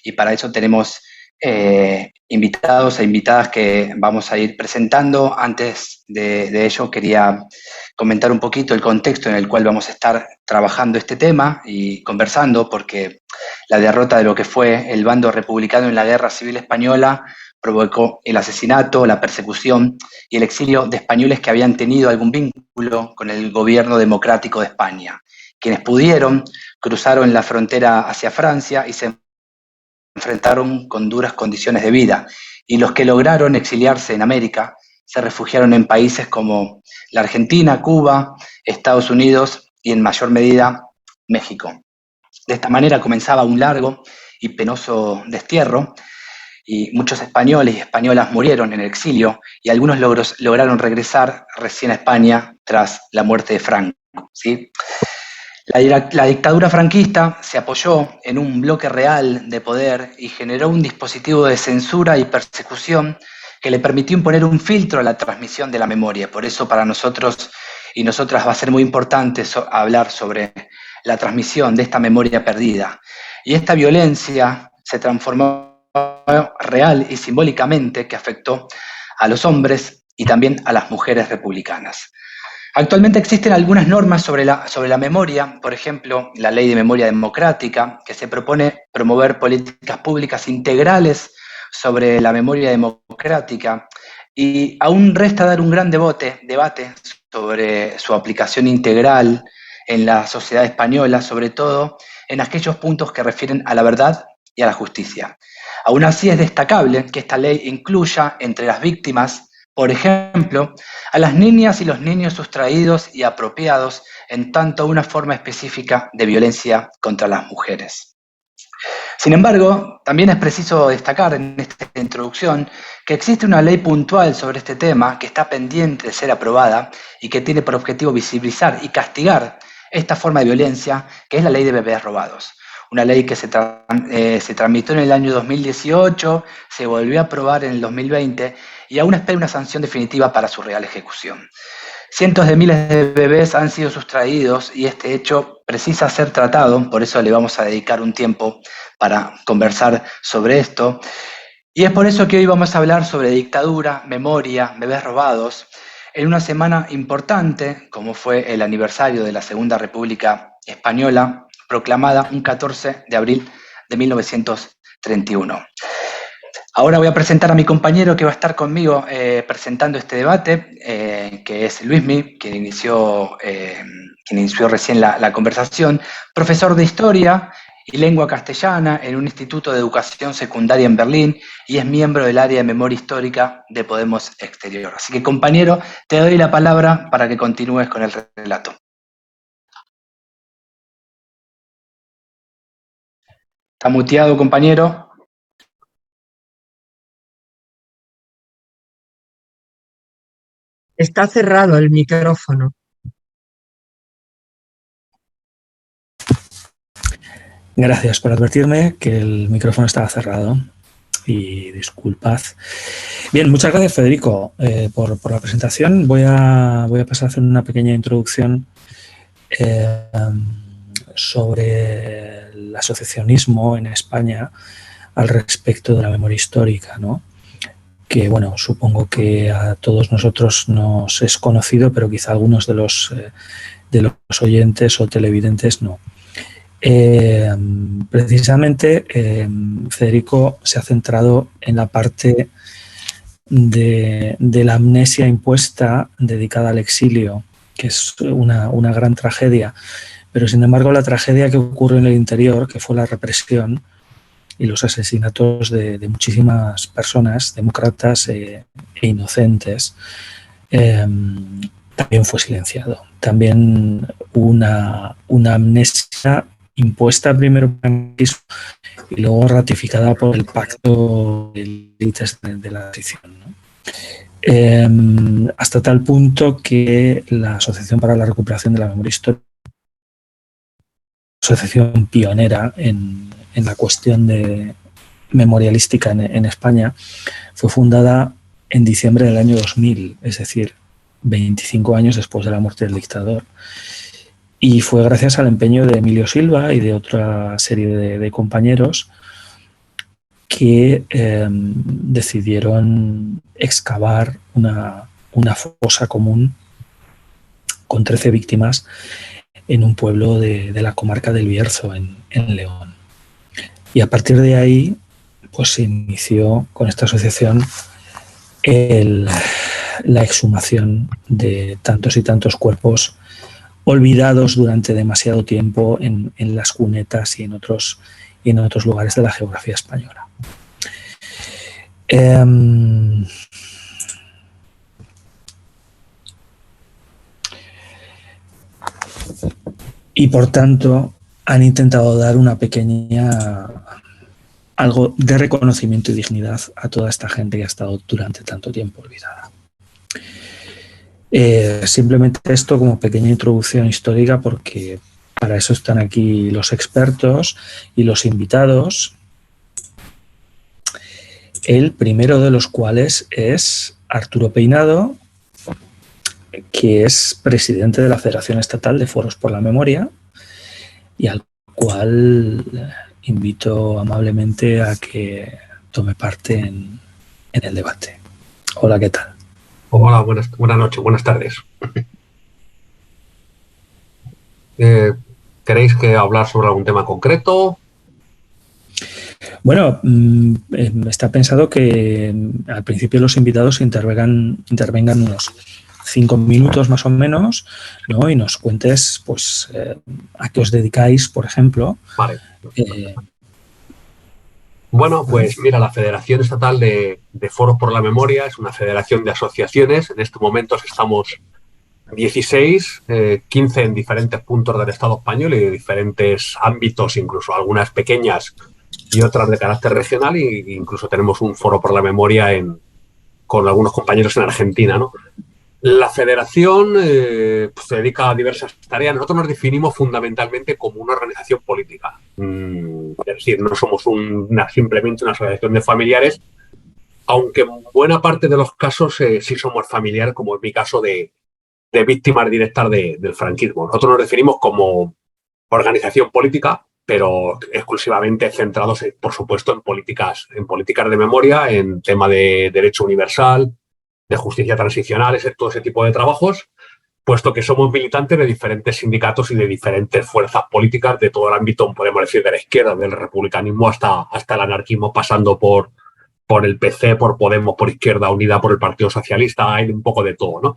y para eso tenemos invitados e invitadas que vamos a ir presentando. Antes de ello quería comentar un poquito el contexto en el cual vamos a estar trabajando este tema y conversando, porque la derrota de lo que fue el bando republicano en la Guerra Civil Española provocó el asesinato, la persecución y el exilio de españoles que habían tenido algún vínculo con el gobierno democrático de España. Quienes pudieron cruzaron la frontera hacia Francia y se enfrentaron con duras condiciones de vida, y los que lograron exiliarse en América se refugiaron en países como la Argentina, Cuba, Estados Unidos y en mayor medida México. De esta manera comenzaba un largo y penoso destierro, y muchos españoles y españolas murieron en el exilio, y algunos lograron regresar recién a España tras la muerte de Franco, ¿sí? La dictadura franquista se apoyó en un bloque real de poder y generó un dispositivo de censura y persecución que le permitió imponer un filtro a la transmisión de la memoria. Por eso para nosotros y nosotras va a ser muy importante hablar sobre la transmisión de esta memoria perdida. Y esta violencia se transformó real y simbólicamente, que afectó a los hombres y también a las mujeres republicanas. Actualmente existen algunas normas sobre la memoria, por ejemplo, la Ley de Memoria Democrática, que se propone promover políticas públicas integrales sobre la memoria democrática, y aún resta dar un gran debate sobre su aplicación integral en la sociedad española, sobre todo en aquellos puntos que refieren a la verdad y a la justicia. Aún así es destacable que esta ley incluya entre las víctimas, por ejemplo, a las niñas y los niños sustraídos y apropiados, en tanto una forma específica de violencia contra las mujeres. Sin embargo, también es preciso destacar en esta introducción que existe una ley puntual sobre este tema que está pendiente de ser aprobada y que tiene por objetivo visibilizar y castigar esta forma de violencia, que es la Ley de Bebés Robados. Una ley que se tramitó en el año 2018, se volvió a aprobar en el 2020 y aún espera una sanción definitiva para su real ejecución. Cientos de miles de bebés han sido sustraídos y este hecho precisa ser tratado, por eso le vamos a dedicar un tiempo para conversar sobre esto. Y es por eso que hoy vamos a hablar sobre dictadura, memoria, bebés robados, en una semana importante, como fue el aniversario de la Segunda República Española, proclamada un 14 de abril de 1931. Ahora voy a presentar a mi compañero que va a estar conmigo presentando este debate, que es Luismi, quien inició recién la conversación, profesor de Historia y Lengua Castellana en un instituto de educación secundaria en Berlín, y es miembro del área de memoria histórica de Podemos Exterior. Así que, compañero, te doy la palabra para que continúes con el relato. Está muteado, compañero. Está cerrado el micrófono. Gracias por advertirme que el micrófono estaba cerrado y disculpad. Bien, muchas gracias, Federico, por la presentación. Voy a pasar a hacer una pequeña introducción sobre el asociacionismo en España al respecto de la memoria histórica, ¿no? Que, bueno, supongo que a todos nosotros nos es conocido, pero quizá algunos de los oyentes o televidentes no. Precisamente Federico se ha centrado en la parte de la amnesia impuesta dedicada al exilio, que es una gran tragedia, pero sin embargo la tragedia que ocurrió en el interior, que fue la represión y los asesinatos de muchísimas personas, demócratas e inocentes, también fue silenciado. También una amnesia impuesta primero por el franquismo y luego ratificada por el pacto de élites de la transición, ¿no? Hasta tal punto que la Asociación para la Recuperación de la Memoria Histórica, asociación pionera en la cuestión de memorialística en España, fue fundada en diciembre del año 2000, es decir, 25 años después de la muerte del dictador. Y fue gracias al empeño de Emilio Silva y de otra serie de compañeros que decidieron excavar una fosa común con 13 víctimas en un pueblo de la comarca del Bierzo, en León. Y a partir de ahí, pues se inició con esta asociación la exhumación de tantos y tantos cuerpos olvidados durante demasiado tiempo en las cunetas y en otros lugares de la geografía española. Y por tanto han intentado dar una pequeña algo de reconocimiento y dignidad a toda esta gente que ha estado durante tanto tiempo olvidada. Simplemente esto como pequeña introducción histórica, porque para eso están aquí los expertos y los invitados, el primero de los cuales es Arturo Peinado, que es presidente de la Federación Estatal de Foros por la Memoria, y al cual invito amablemente a que tome parte en el debate. Hola, ¿qué tal? Hola, buenas noches, buenas tardes. ¿Queréis hablar sobre algún tema concreto? Bueno, está pensado que al principio los invitados intervengan unos 5 minutos más o menos, ¿no? Y nos cuentes, pues, a qué os dedicáis, por ejemplo. Vale. Bueno, pues mira, la Federación Estatal de Foros por la Memoria es una federación de asociaciones. En estos momentos estamos 16, 15 en diferentes puntos del Estado español y de diferentes ámbitos, incluso algunas pequeñas y otras de carácter regional, e incluso tenemos un foro por la memoria con algunos compañeros en Argentina, ¿no? La federación pues, se dedica a diversas tareas. Nosotros nos definimos fundamentalmente como una organización política. Es decir, no somos simplemente una asociación de familiares, aunque en buena parte de los casos sí somos familiares, como en mi caso de víctimas directas del franquismo. Nosotros nos definimos como organización política, pero exclusivamente centrados, por supuesto, en políticas de memoria, en tema de derecho universal, de justicia transicional, todo ese tipo de trabajos, puesto que somos militantes de diferentes sindicatos y de diferentes fuerzas políticas de todo el ámbito, podemos decir, de la izquierda, del republicanismo hasta el anarquismo, pasando por el PC, por Podemos, por Izquierda Unida, por el Partido Socialista, hay un poco de todo, ¿no?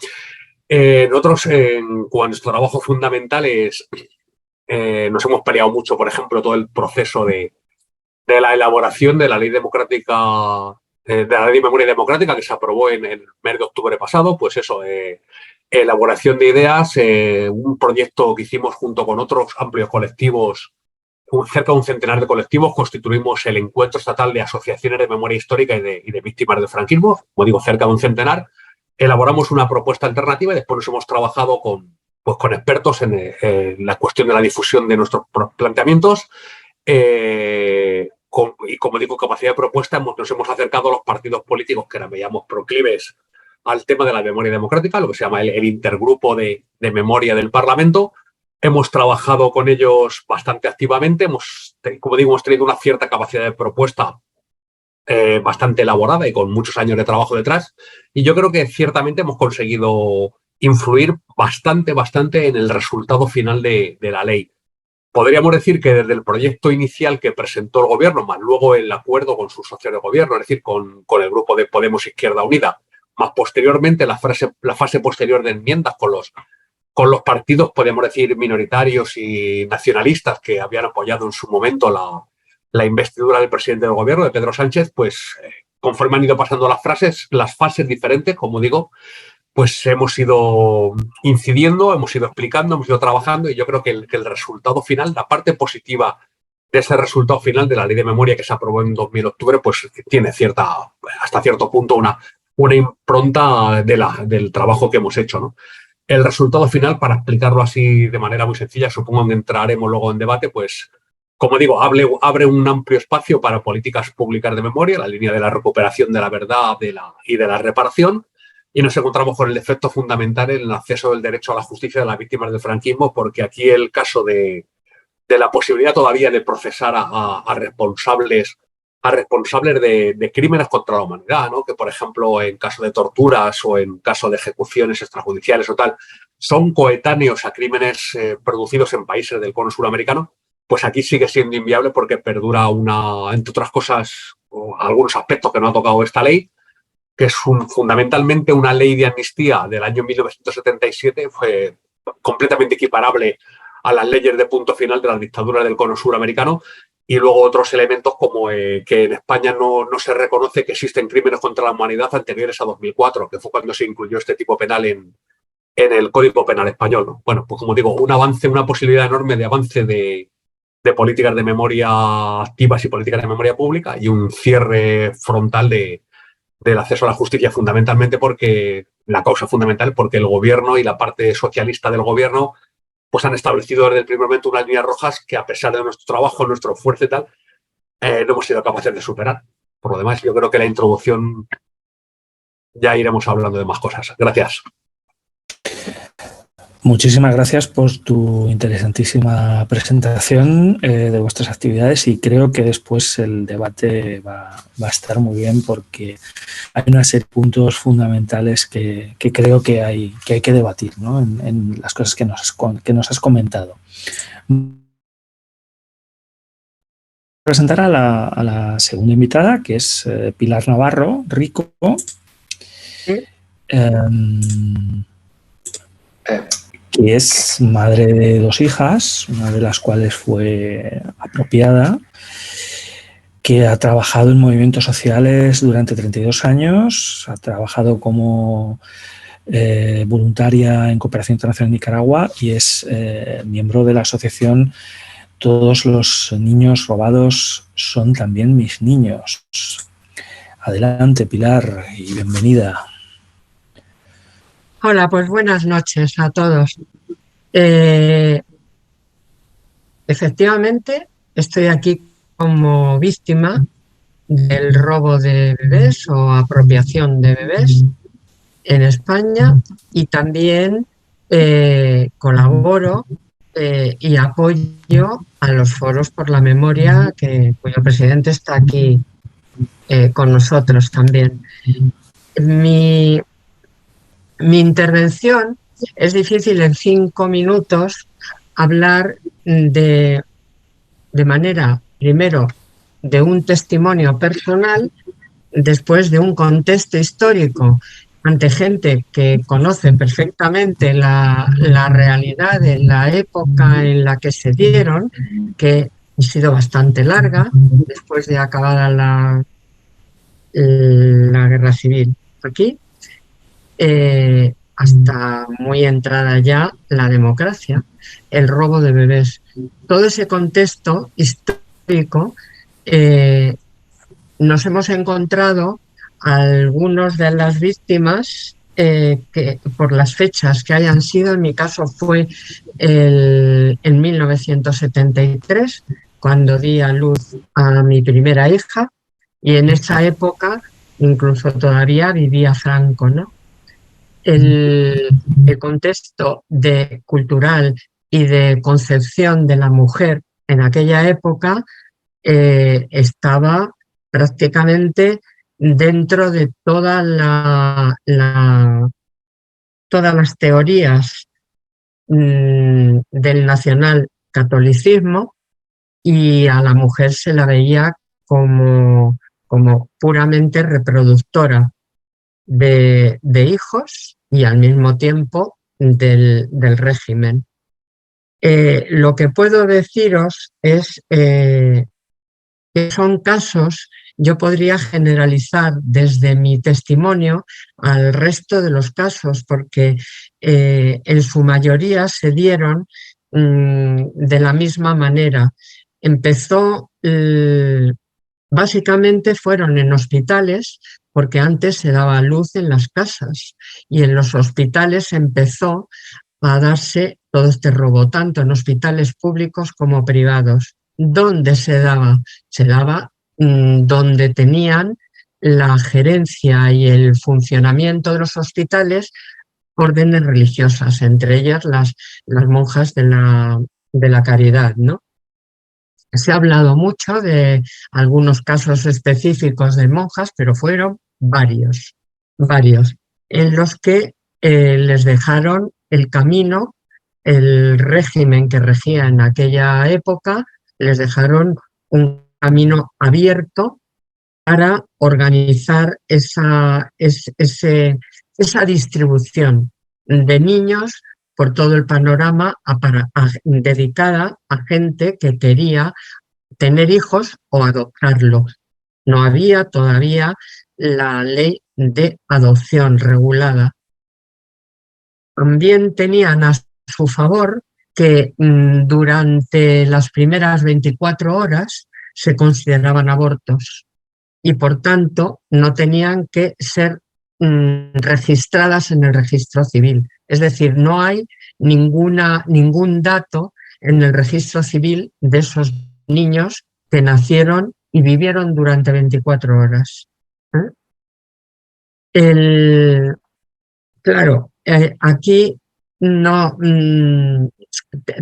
Nosotros, con nuestro trabajo fundamental nos hemos peleado mucho, por ejemplo, todo el proceso de la elaboración de la ley democrática, de la ley de memoria democrática que se aprobó en el mes de octubre pasado, pues eso, elaboración de ideas, un proyecto que hicimos junto con otros amplios colectivos, cerca de un centenar de colectivos, constituimos el Encuentro Estatal de Asociaciones de Memoria Histórica y de Víctimas del Franquismo, como digo, cerca de un centenar. Elaboramos una propuesta alternativa y después nos hemos trabajado con expertos en la cuestión de la difusión de nuestros planteamientos. Y como digo, capacidad de propuesta, nos hemos acercado a los partidos políticos que veíamos proclives al tema de la memoria democrática, lo que se llama el intergrupo de memoria del Parlamento. Hemos trabajado con ellos bastante activamente, como digo, hemos tenido una cierta capacidad de propuesta bastante elaborada y con muchos años de trabajo detrás, y yo creo que ciertamente hemos conseguido influir bastante en el resultado final de la ley. Podríamos decir que desde el proyecto inicial que presentó el gobierno, más luego el acuerdo con sus socios de gobierno, es decir, con el grupo de Podemos Izquierda Unida, más posteriormente la fase posterior de enmiendas con los partidos, podemos decir, minoritarios y nacionalistas que habían apoyado en su momento la investidura del presidente del gobierno, de Pedro Sánchez, pues conforme han ido pasando las fases diferentes, como digo, pues hemos ido incidiendo, hemos ido explicando, hemos ido trabajando, y yo creo que el resultado final, la parte positiva de ese resultado final de la ley de memoria que se aprobó en 2000 octubre, pues tiene hasta cierto punto una impronta del trabajo que hemos hecho, ¿no? El resultado final, para explicarlo así de manera muy sencilla, supongo que entraremos luego en debate, pues como digo, abre un amplio espacio para políticas públicas de memoria, la línea de la recuperación de la verdad y de la reparación, y nos encontramos con el efecto fundamental en el acceso del derecho a la justicia de las víctimas del franquismo, porque aquí el caso de la posibilidad todavía de procesar a responsables a responsables de crímenes contra la humanidad, ¿no? Que, por ejemplo, en caso de torturas o en caso de ejecuciones extrajudiciales o tal, son coetáneos a crímenes producidos en países del cono suramericano, pues aquí sigue siendo inviable porque perdura entre otras cosas, algunos aspectos que no ha tocado esta ley, que es fundamentalmente una ley de amnistía del año 1977, fue completamente equiparable a las leyes de punto final de las dictaduras del cono suramericano, y luego otros elementos como que en España no se reconoce que existen crímenes contra la humanidad anteriores a 2004, que fue cuando se incluyó este tipo penal en el Código Penal español, ¿no? Bueno, pues como digo, un avance, una posibilidad enorme de avance de políticas de memoria activas y políticas de memoria pública, y un cierre frontal del acceso a la justicia, fundamentalmente porque la causa fundamental, porque el gobierno y la parte socialista del gobierno pues han establecido desde el primer momento unas líneas rojas que, a pesar de nuestro trabajo, nuestro esfuerzo y tal, no hemos sido capaces de superar. Por lo demás, yo creo que la introducción ya iremos hablando de más cosas. Gracias. Muchísimas gracias por tu interesantísima presentación de vuestras actividades, y creo que después el debate va a estar muy bien, porque hay una serie de puntos fundamentales que creo que hay que debatir, ¿no? en las cosas que nos has comentado. Presentar a la segunda invitada, que es Pilar Navarro Rico. Que es madre de 2 hijas, una de las cuales fue apropiada, que ha trabajado en movimientos sociales durante 32 años, ha trabajado como voluntaria en Cooperación Internacional en Nicaragua, y es miembro de la asociación Todos los niños robados son también mis niños. Adelante, Pilar, y bienvenida. Hola, pues buenas noches a todos. Efectivamente, estoy aquí como víctima del robo de bebés o apropiación de bebés en España, y también colaboro y apoyo a los foros por la memoria, cuyo presidente está aquí con nosotros también. Mi intervención, es difícil en 5 minutos hablar de manera, primero, de un testimonio personal, después de un contexto histórico ante gente que conoce perfectamente la realidad de la época en la que se dieron, que ha sido bastante larga después de acabada la guerra civil aquí, hasta muy entrada ya la democracia, el robo de bebés. Todo ese contexto histórico, nos hemos encontrado algunos de las víctimas que, por las fechas que hayan sido, en mi caso fue en 1973, cuando di a luz a mi primera hija, y en esa época incluso todavía vivía Franco, ¿no? El contexto cultural y de concepción de la mujer en aquella época estaba prácticamente dentro de todas las teorías del nacionalcatolicismo, y a la mujer se la veía como puramente reproductora de hijos y al mismo tiempo del régimen. Lo que puedo deciros es que son casos, yo podría generalizar desde mi testimonio al resto de los casos, porque en su mayoría se dieron de la misma manera. Empezó, básicamente fueron en hospitales, porque antes se daba luz en las casas, y en los hospitales empezó a darse todo este robo, tanto en hospitales públicos como privados. ¿Dónde se daba? Se daba donde tenían la gerencia y el funcionamiento de los hospitales órdenes religiosas, entre ellas las monjas de la caridad, ¿no? Se ha hablado mucho de algunos casos específicos de monjas, pero fueron varios, en los que les dejaron el camino, el régimen que regía en aquella época, les dejaron un camino abierto para organizar esa distribución de niños por todo el panorama dedicada a gente que quería tener hijos o adoptarlos. No había todavía la ley de adopción regulada. También tenían a su favor que durante las primeras 24 horas se consideraban abortos y por tanto no tenían que ser registradas en el registro civil. Es decir, no hay ningún dato en el registro civil de esos niños que nacieron y vivieron durante 24 horas. Claro, aquí no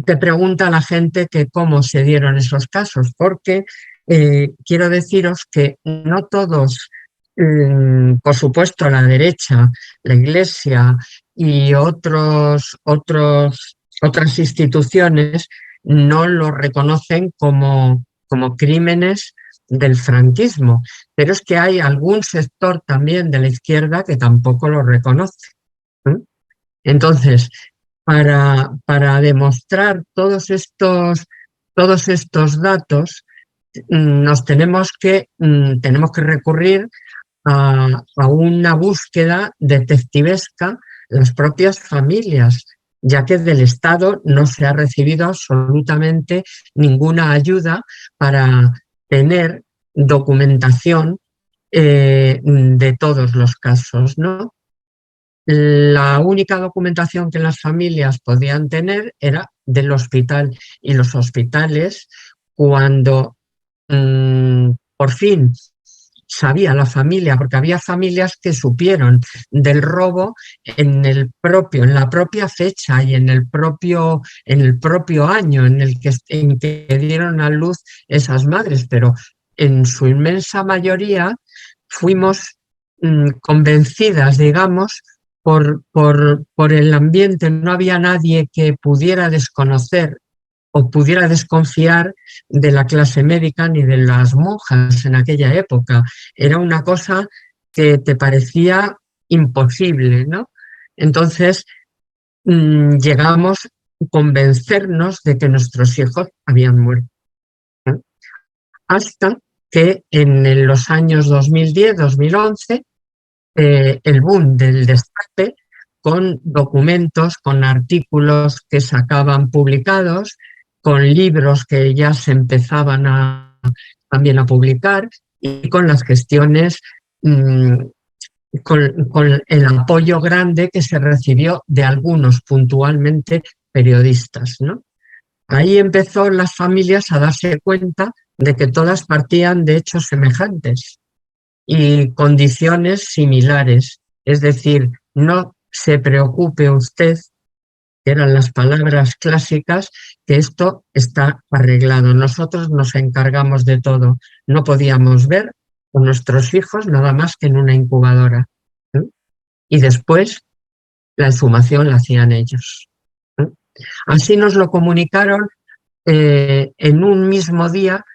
te pregunta la gente que cómo se dieron esos casos, porque quiero deciros que no todos, por supuesto, la derecha, la Iglesia y otras instituciones no lo reconocen como crímenes del franquismo, pero es que hay algún sector también de la izquierda que tampoco lo reconoce. Entonces, para demostrar todos estos datos, tenemos que recurrir a una búsqueda detectivesca las propias familias, ya que del Estado no se ha recibido absolutamente ninguna ayuda para tener documentación de todos los casos, ¿no? La única documentación que las familias podían tener era del hospital, y los hospitales, cuando por fin sabía la familia, porque había familias que supieron del robo en la propia fecha y en el propio año en que dieron a luz esas madres, pero en su inmensa mayoría fuimos convencidas, digamos, por el ambiente. No había nadie que pudiera desconocer o pudiera desconfiar de la clase médica ni de las monjas en aquella época. Era una cosa que te parecía imposible, ¿no? Entonces llegamos a convencernos de que nuestros hijos habían muerto. Hasta que en los años 2010-2011 el boom del destape, con documentos, con artículos que sacaban publicados, con libros que ya se empezaban también a publicar, y con las gestiones, con el apoyo grande que se recibió de algunos puntualmente periodistas, ¿no? Ahí empezó las familias a darse cuenta de que todas partían de hechos semejantes y condiciones similares. Es decir, no se preocupe usted, que eran las palabras clásicas, que esto está arreglado. Nosotros nos encargamos de todo. No podíamos ver a nuestros hijos nada más que en una incubadora. Y después la exhumación la hacían ellos. Así nos lo comunicaron en un mismo día.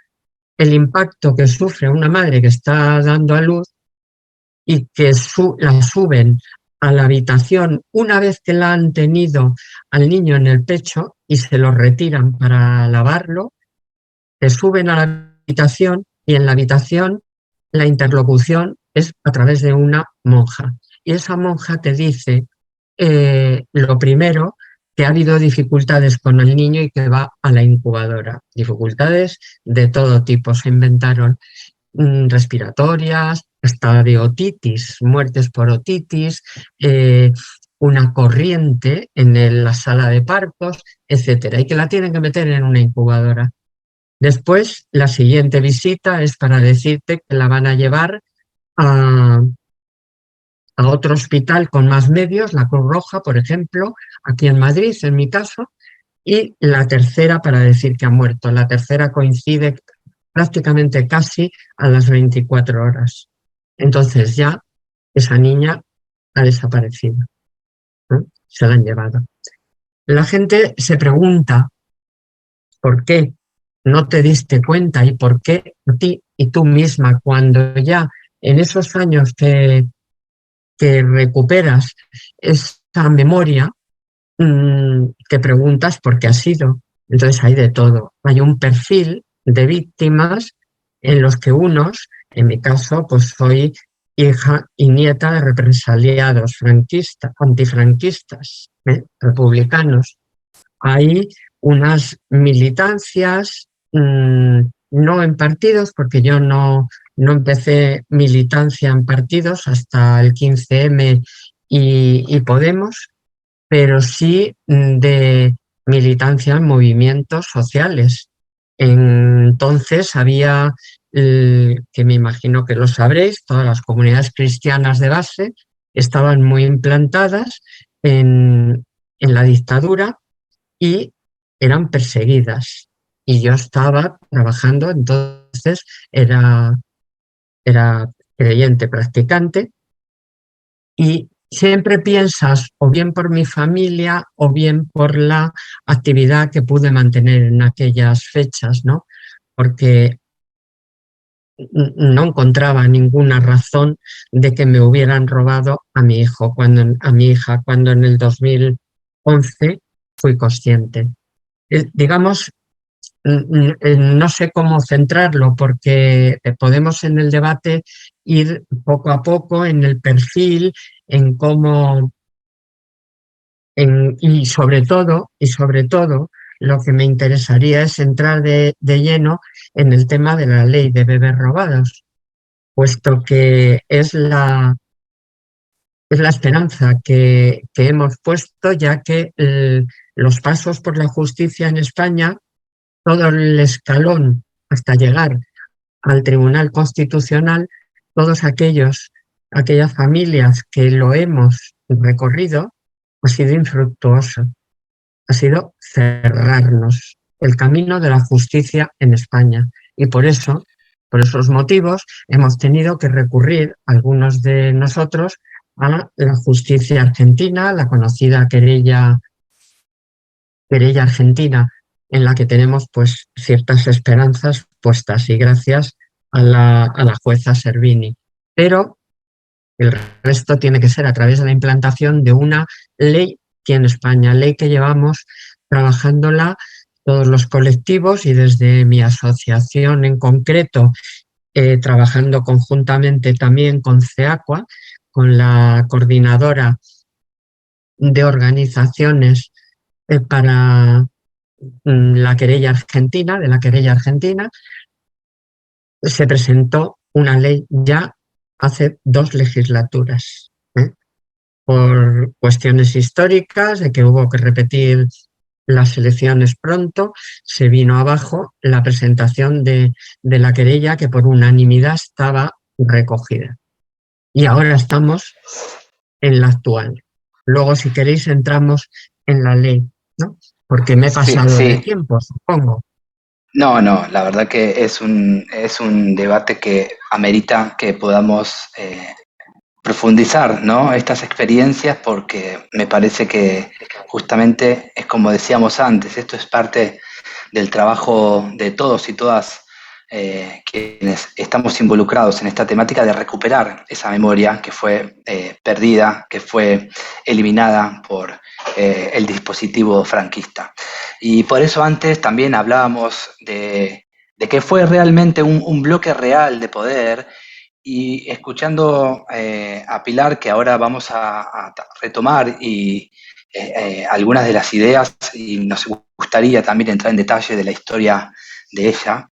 El impacto que sufre una madre que está dando a luz y que la suben a la habitación una vez que la han tenido al niño en el pecho y se lo retiran para lavarlo, se suben a la habitación y en la habitación la interlocución es a través de una monja. Y esa monja te dice, lo primero, que ha habido dificultades con el niño y que va a la incubadora. Dificultades de todo tipo se inventaron, respiratorias, hasta de otitis, muertes por otitis, una corriente en la sala de partos, etcétera, y que la tienen que meter en una incubadora. Después, la siguiente visita es para decirte que la van a llevar a otro hospital con más medios, la Cruz Roja, por ejemplo, aquí en Madrid, en mi caso, y la tercera para decir que ha muerto. La tercera coincide prácticamente casi a las 24 horas. Entonces ya esa niña ha desaparecido, ¿no? Se la han llevado. La gente se pregunta por qué no te diste cuenta y por qué a ti y tú misma, cuando ya en esos años que recuperas esa memoria, te preguntas por qué ha sido. Entonces hay de todo. Hay un perfil de víctimas en los que unos, en mi caso, pues soy hija y nieta de represaliados franquistas, antifranquistas, republicanos. Hay unas militancias, no en partidos, porque yo no empecé militancia en partidos hasta el 15M y Podemos, pero sí de militancia en movimientos sociales. Entonces había, que me imagino que lo sabréis, todas las comunidades cristianas de base estaban muy implantadas en la dictadura y eran perseguidas. Y yo estaba trabajando, entonces era creyente practicante, y siempre piensas o bien por mi familia o bien por la actividad que pude mantener en aquellas fechas, ¿no? Porque no encontraba ninguna razón de que me hubieran robado a mi hijo, a mi hija, cuando en el 2011 fui consciente. Digamos, no sé cómo centrarlo, porque podemos en el debate ir poco a poco en el perfil, en cómo, y sobre todo, lo que me interesaría es entrar de lleno en el tema de la ley de bebés robados, puesto que es la esperanza que hemos puesto, ya que los pasos por la justicia en España, todo el escalón hasta llegar al Tribunal Constitucional, todos aquellas familias que lo hemos recorrido, ha sido infructuoso, ha sido cerrarnos el camino de la justicia en España. Y por esos motivos, hemos tenido que recurrir, algunos de nosotros, a la justicia argentina, la conocida querella argentina, en la que tenemos pues ciertas esperanzas puestas, y gracias a la jueza Servini. Pero el resto tiene que ser a través de la implantación de una ley aquí en España, ley que llevamos trabajándola todos los colectivos y desde mi asociación en concreto, trabajando conjuntamente también con CEACUA, con la coordinadora de organizaciones para la querella argentina, se presentó una ley ya hace 2 legislaturas, por cuestiones históricas, de que hubo que repetir las elecciones pronto, se vino abajo la presentación de la querella, que por unanimidad estaba recogida. Y ahora estamos en la actual. Luego, si queréis, entramos en la ley, ¿no? Porque me he pasado de tiempo, supongo. No, la verdad que es un debate que amerita que podamos profundizar, ¿no? Estas experiencias, porque me parece que justamente es como decíamos antes, esto es parte del trabajo de todos y todas quienes estamos involucrados en esta temática, de recuperar esa memoria que fue perdida, que fue eliminada por el dispositivo franquista. Y por eso antes también hablábamos de que fue realmente un bloque real de poder. Y escuchando a Pilar, que ahora vamos a retomar algunas de las ideas, y nos gustaría también entrar en detalle de la historia de ella,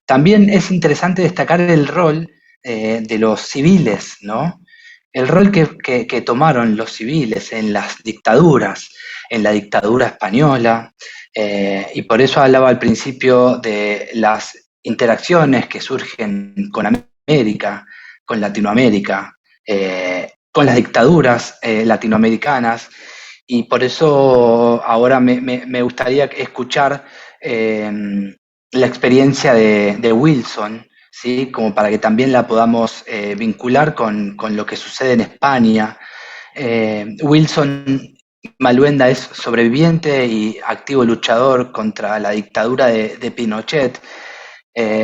también es interesante destacar el rol de los civiles, ¿no? El rol que tomaron los civiles en las dictaduras, en la dictadura española, y por eso hablaba al principio de las interacciones que surgen con América, con Latinoamérica, con las dictaduras latinoamericanas, y por eso ahora me gustaría escuchar la experiencia de Wilson, ¿sí? Como para que también la podamos vincular con lo que sucede en España. Wilson Maluenda es sobreviviente y activo luchador contra la dictadura de Pinochet.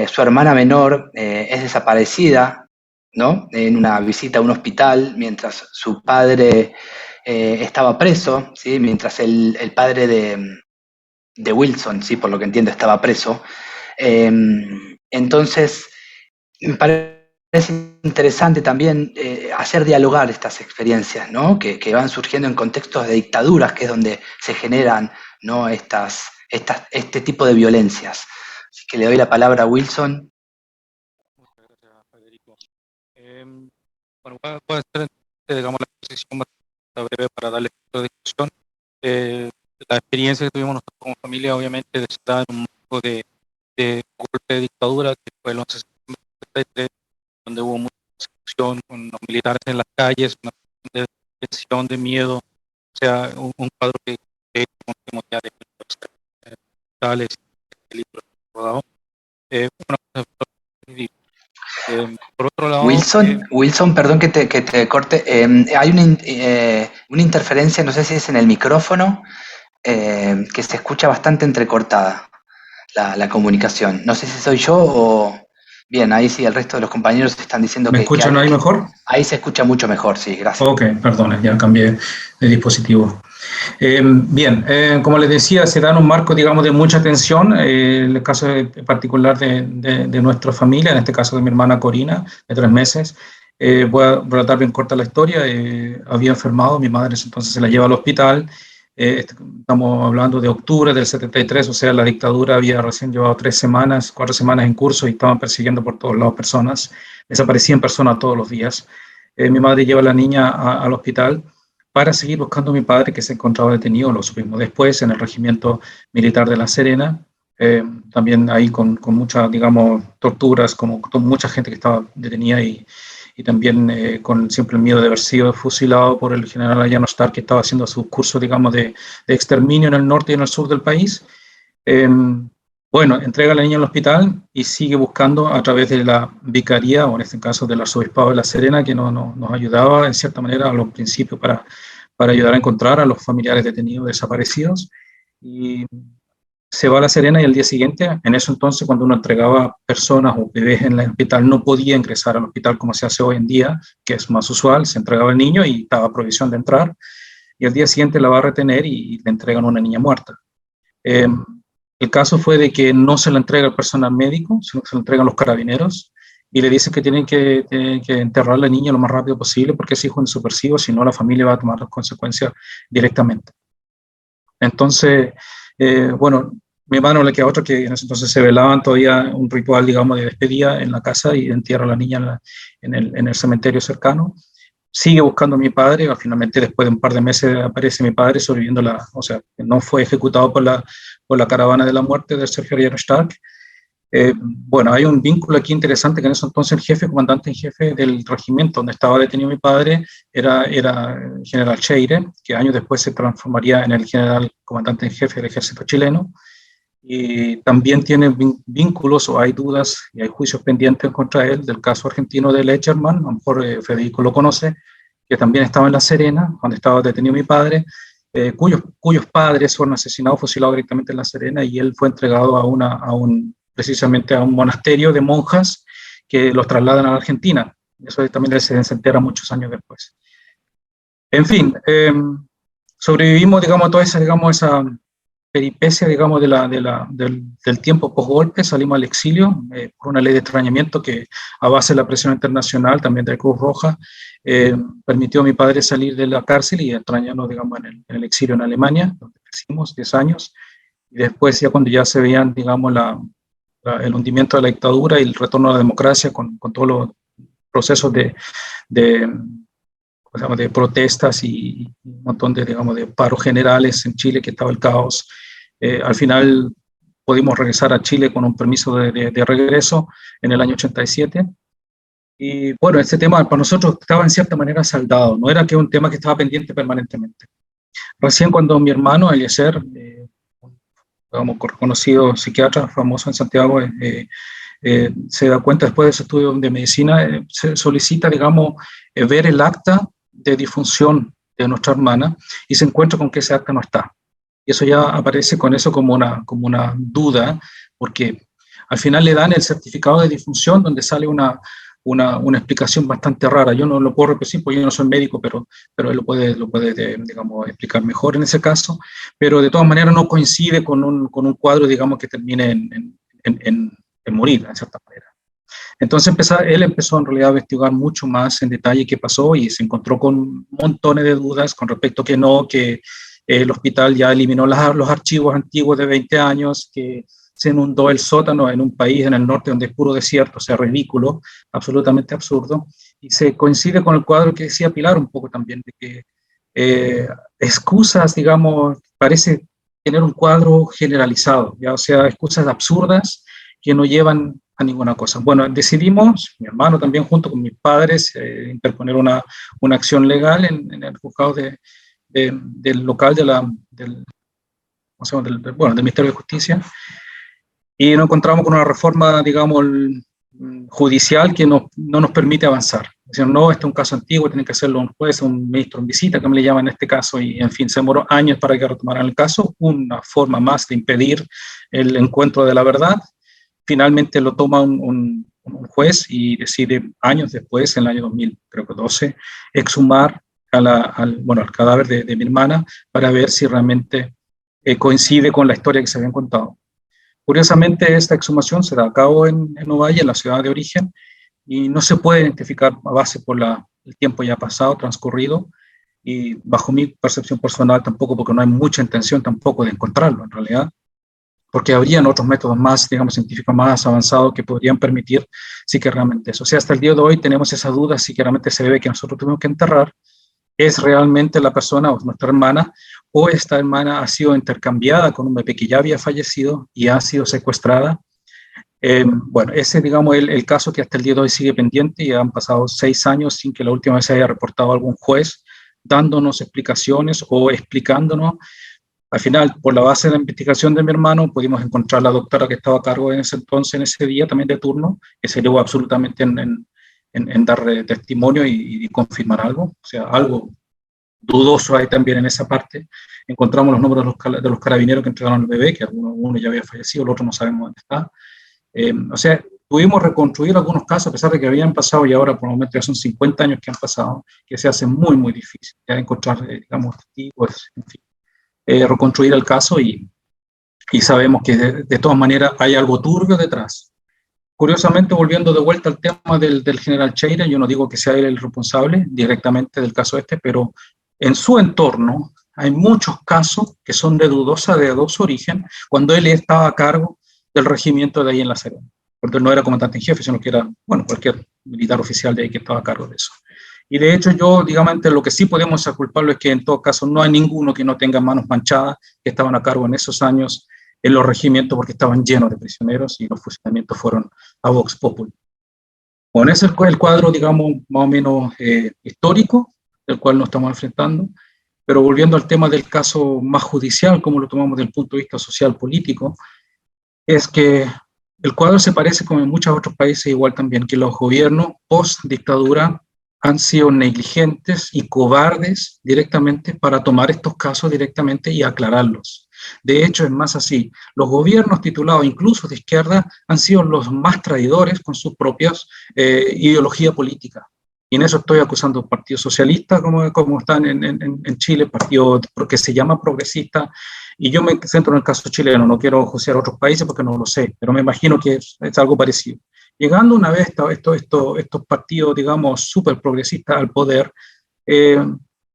Su hermana menor es desaparecida, ¿no? En una visita a un hospital mientras su padre estaba preso, ¿sí? Mientras el padre de Wilson, ¿sí? Por lo que entiendo, estaba preso. Eh, entonces, me parece interesante también hacer dialogar estas experiencias, ¿no? Que van surgiendo en contextos de dictaduras, que es donde se generan, ¿no? Este tipo de violencias. Así que le doy la palabra a Wilson. Muchas gracias, Federico. Bueno, voy a hacer, digamos, la exposición bastante breve para darle la discusión. La experiencia que tuvimos nosotros como familia, obviamente, de estar en un marco de golpe de dictadura, que fue el 11 de septiembre de 73, donde hubo mucha persecución con los militares en las calles, una situación de tensión, de miedo, o sea, un cuadro que conocemos ya de los tales libros rodados. Una cosa por otro lado, Wilson, perdón que te corte. Hay una interferencia, no sé si es en el micrófono, que se escucha bastante entrecortada la comunicación. No sé si soy yo o... Bien, ahí sí, el resto de los compañeros están diciendo ¿Me escuchan ahí mejor? Ahí se escucha mucho mejor, sí, gracias. Ok, perdón, ya cambié de dispositivo. Como les decía, se da en un marco, digamos, de mucha tensión. El caso particular de nuestra familia, en este caso de mi hermana Corina, de 3 meses. Voy a relatar bien corta la historia. Había enfermado, mi madre entonces se la lleva al hospital. Estamos hablando de octubre del 73, o sea, la dictadura había recién llevado 4 semanas en curso y estaban persiguiendo por todos lados personas. Desaparecían personas todos los días. Mi madre lleva a la niña al hospital para seguir buscando a mi padre, que se encontraba detenido, lo supimos después, en el regimiento militar de La Serena, también ahí con muchas, digamos, torturas, como con mucha gente que estaba detenida y también con siempre el miedo de haber sido fusilado por el general Ayano Stark, que estaba haciendo su curso, digamos, de exterminio en el norte y en el sur del país. Bueno, entrega a la niña al hospital y sigue buscando a través de la vicaría, o en este caso del arzobispado de La Serena, que nos ayudaba en cierta manera a los principios para ayudar a encontrar a los familiares detenidos desaparecidos. Y se va a La Serena y al día siguiente, en eso entonces, cuando uno entregaba personas o bebés en el hospital, no podía ingresar al hospital como se hace hoy en día, que es más usual, se entregaba el niño y estaba prohibición de entrar, y al día siguiente la va a retener y le entregan a una niña muerta. El caso fue de que no se la entrega el personal médico, sino que se la entregan los carabineros y le dicen que tienen que enterrar a la niña lo más rápido posible porque es hijo insubversivo, si no la familia va a tomar las consecuencias directamente. Entonces, bueno, mi hermano le queda otro que en ese entonces se velaban todavía un ritual, digamos, de despedida en la casa y entierra a la niña en el cementerio cercano. Sigue buscando a mi padre, finalmente después de un par de meses aparece mi padre sobreviviendo o sea, no fue ejecutado por la caravana de la muerte de Sergio Ayano Stark. Bueno, hay un vínculo aquí interesante que en ese entonces el jefe, comandante en jefe del regimiento donde estaba detenido mi padre era el general Cheire, que años después se transformaría en el general comandante en jefe del ejército chileno. Y también tiene vínculos o hay dudas y hay juicios pendientes contra él del caso argentino de Lecherman, a lo mejor Federico lo conoce, que también estaba en La Serena cuando estaba detenido mi padre, cuyos padres fueron asesinados, fusilados directamente en La Serena y él fue entregado precisamente a un monasterio de monjas que los trasladan a la Argentina. Eso también se entera muchos años después. En fin, sobrevivimos, digamos, a toda esa, digamos, esa peripecia, digamos, del tiempo post-golpe. Salimos al exilio por una ley de extrañamiento que, a base de la presión internacional, también de Cruz Roja, permitió a mi padre salir de la cárcel y extrañarnos, digamos, en el exilio en Alemania, donde crecimos 10 años. Y después, ya cuando ya se veían, digamos, el hundimiento de la dictadura y el retorno a la democracia con todos los procesos de protestas y un montón de, digamos, de paros generales en Chile, que estaba el caos. Al final pudimos regresar a Chile con un permiso de regreso en el año 87. Y bueno, este tema para nosotros estaba en cierta manera saldado, no era que un tema que estaba pendiente permanentemente. Recién cuando mi hermano, Eliezer, digamos, reconocido psiquiatra famoso en Santiago, se da cuenta después de ese estudio de medicina, se solicita, digamos, ver el acta de difunción de nuestra hermana y se encuentra con que ese acta no está. Y eso ya aparece con eso como una duda, porque al final le dan el certificado de difunción donde sale una explicación bastante rara. Yo no lo puedo repetir porque yo no soy médico, pero él lo puede digamos, explicar mejor en ese caso, pero de todas maneras no coincide con un cuadro, digamos, que termine en morir, en cierta manera. Entonces él empezó en realidad a investigar mucho más en detalle qué pasó y se encontró con montones de dudas con respecto a que el hospital ya eliminó los archivos antiguos de 20 años, que se inundó el sótano en un país en el norte donde es puro desierto, o sea, ridículo, absolutamente absurdo, y se coincide con el cuadro que decía Pilar un poco también, de que excusas, digamos, parece tener un cuadro generalizado, ¿ya? O sea, excusas absurdas que no llevan a ninguna cosa. Bueno, decidimos, mi hermano también junto con mis padres, interponer una acción legal en el juzgado del local del Ministerio de Justicia, y nos encontramos con una reforma, digamos, judicial que no nos permite avanzar. Dicen, no, este es un caso antiguo, tiene que hacerlo un juez, un ministro en visita, como le llaman en este caso, y en fin, se demoró años para que retomaran el caso, una forma más de impedir el encuentro de la verdad. Finalmente lo toma un juez y decide años después, en el año 2012, exhumar al cadáver de mi hermana para ver si realmente coincide con la historia que se habían contado. Curiosamente, esta exhumación se da a cabo en Ovalle, en la ciudad de origen, y no se puede identificar a base por el tiempo ya pasado, transcurrido, y bajo mi percepción personal tampoco, porque no hay mucha intención tampoco de encontrarlo en realidad, porque habrían otros métodos más, digamos, científicos más avanzados que podrían permitir sí que realmente eso. O sea, hasta el día de hoy tenemos esa duda si que realmente se debe que nosotros tuvimos que enterrar, es realmente la persona o nuestra hermana, o esta hermana ha sido intercambiada con un bebé que ya había fallecido y ha sido secuestrada. Bueno, ese, digamos, el caso que hasta el día de hoy sigue pendiente y han pasado 6 años sin que la última vez se haya reportado algún juez dándonos explicaciones o explicándonos. Al final, por la base de la investigación de mi hermano, pudimos encontrar a la doctora que estaba a cargo en ese entonces, en ese día también de turno, que se llevó absolutamente en dar testimonio y confirmar algo. O sea, algo dudoso hay también en esa parte. Encontramos los números de los carabineros que entregaron al bebé, que uno ya había fallecido, el otro no sabemos dónde está. O sea, pudimos reconstruir algunos casos, a pesar de que habían pasado y ahora por el momento ya son 50 años que han pasado, que se hace muy, muy difícil ya encontrar, digamos, testigos, en fin. Reconstruir el caso y sabemos que de todas maneras hay algo turbio detrás. Curiosamente, volviendo de vuelta al tema del general Cheira, yo no digo que sea él el responsable directamente del caso pero en su entorno hay muchos casos que son de dudoso origen cuando él estaba a cargo del regimiento de ahí en La Serena, porque él no era comandante en jefe, sino que era, bueno, cualquier militar oficial de ahí que estaba a cargo de eso. Y de hecho yo, digamos, lo que sí podemos culparlo es que en todo caso no hay ninguno que no tenga manos manchadas, que estaban a cargo en esos años en los regimientos porque estaban llenos de prisioneros y los fusilamientos fueron a Vox Populi. Bueno, ese es el cuadro, digamos, más o menos histórico del cual nos estamos enfrentando, pero volviendo al tema del caso más judicial, como lo tomamos desde el punto de vista social político, es que el cuadro se parece como en muchos otros países igual también, que los gobiernos post-dictadura han sido negligentes y cobardes directamente para tomar estos casos directamente y aclararlos. De hecho, es más así, los gobiernos titulados incluso de izquierda han sido los más traidores con sus propias ideología política. Y en eso estoy acusando al Partido Socialista, como están en Chile, partido que se llama progresista, y yo me centro en el caso chileno, no quiero juzgar otros países porque no lo sé, pero me imagino que es algo parecido. Llegando una vez estos partidos, digamos, súper progresistas al poder,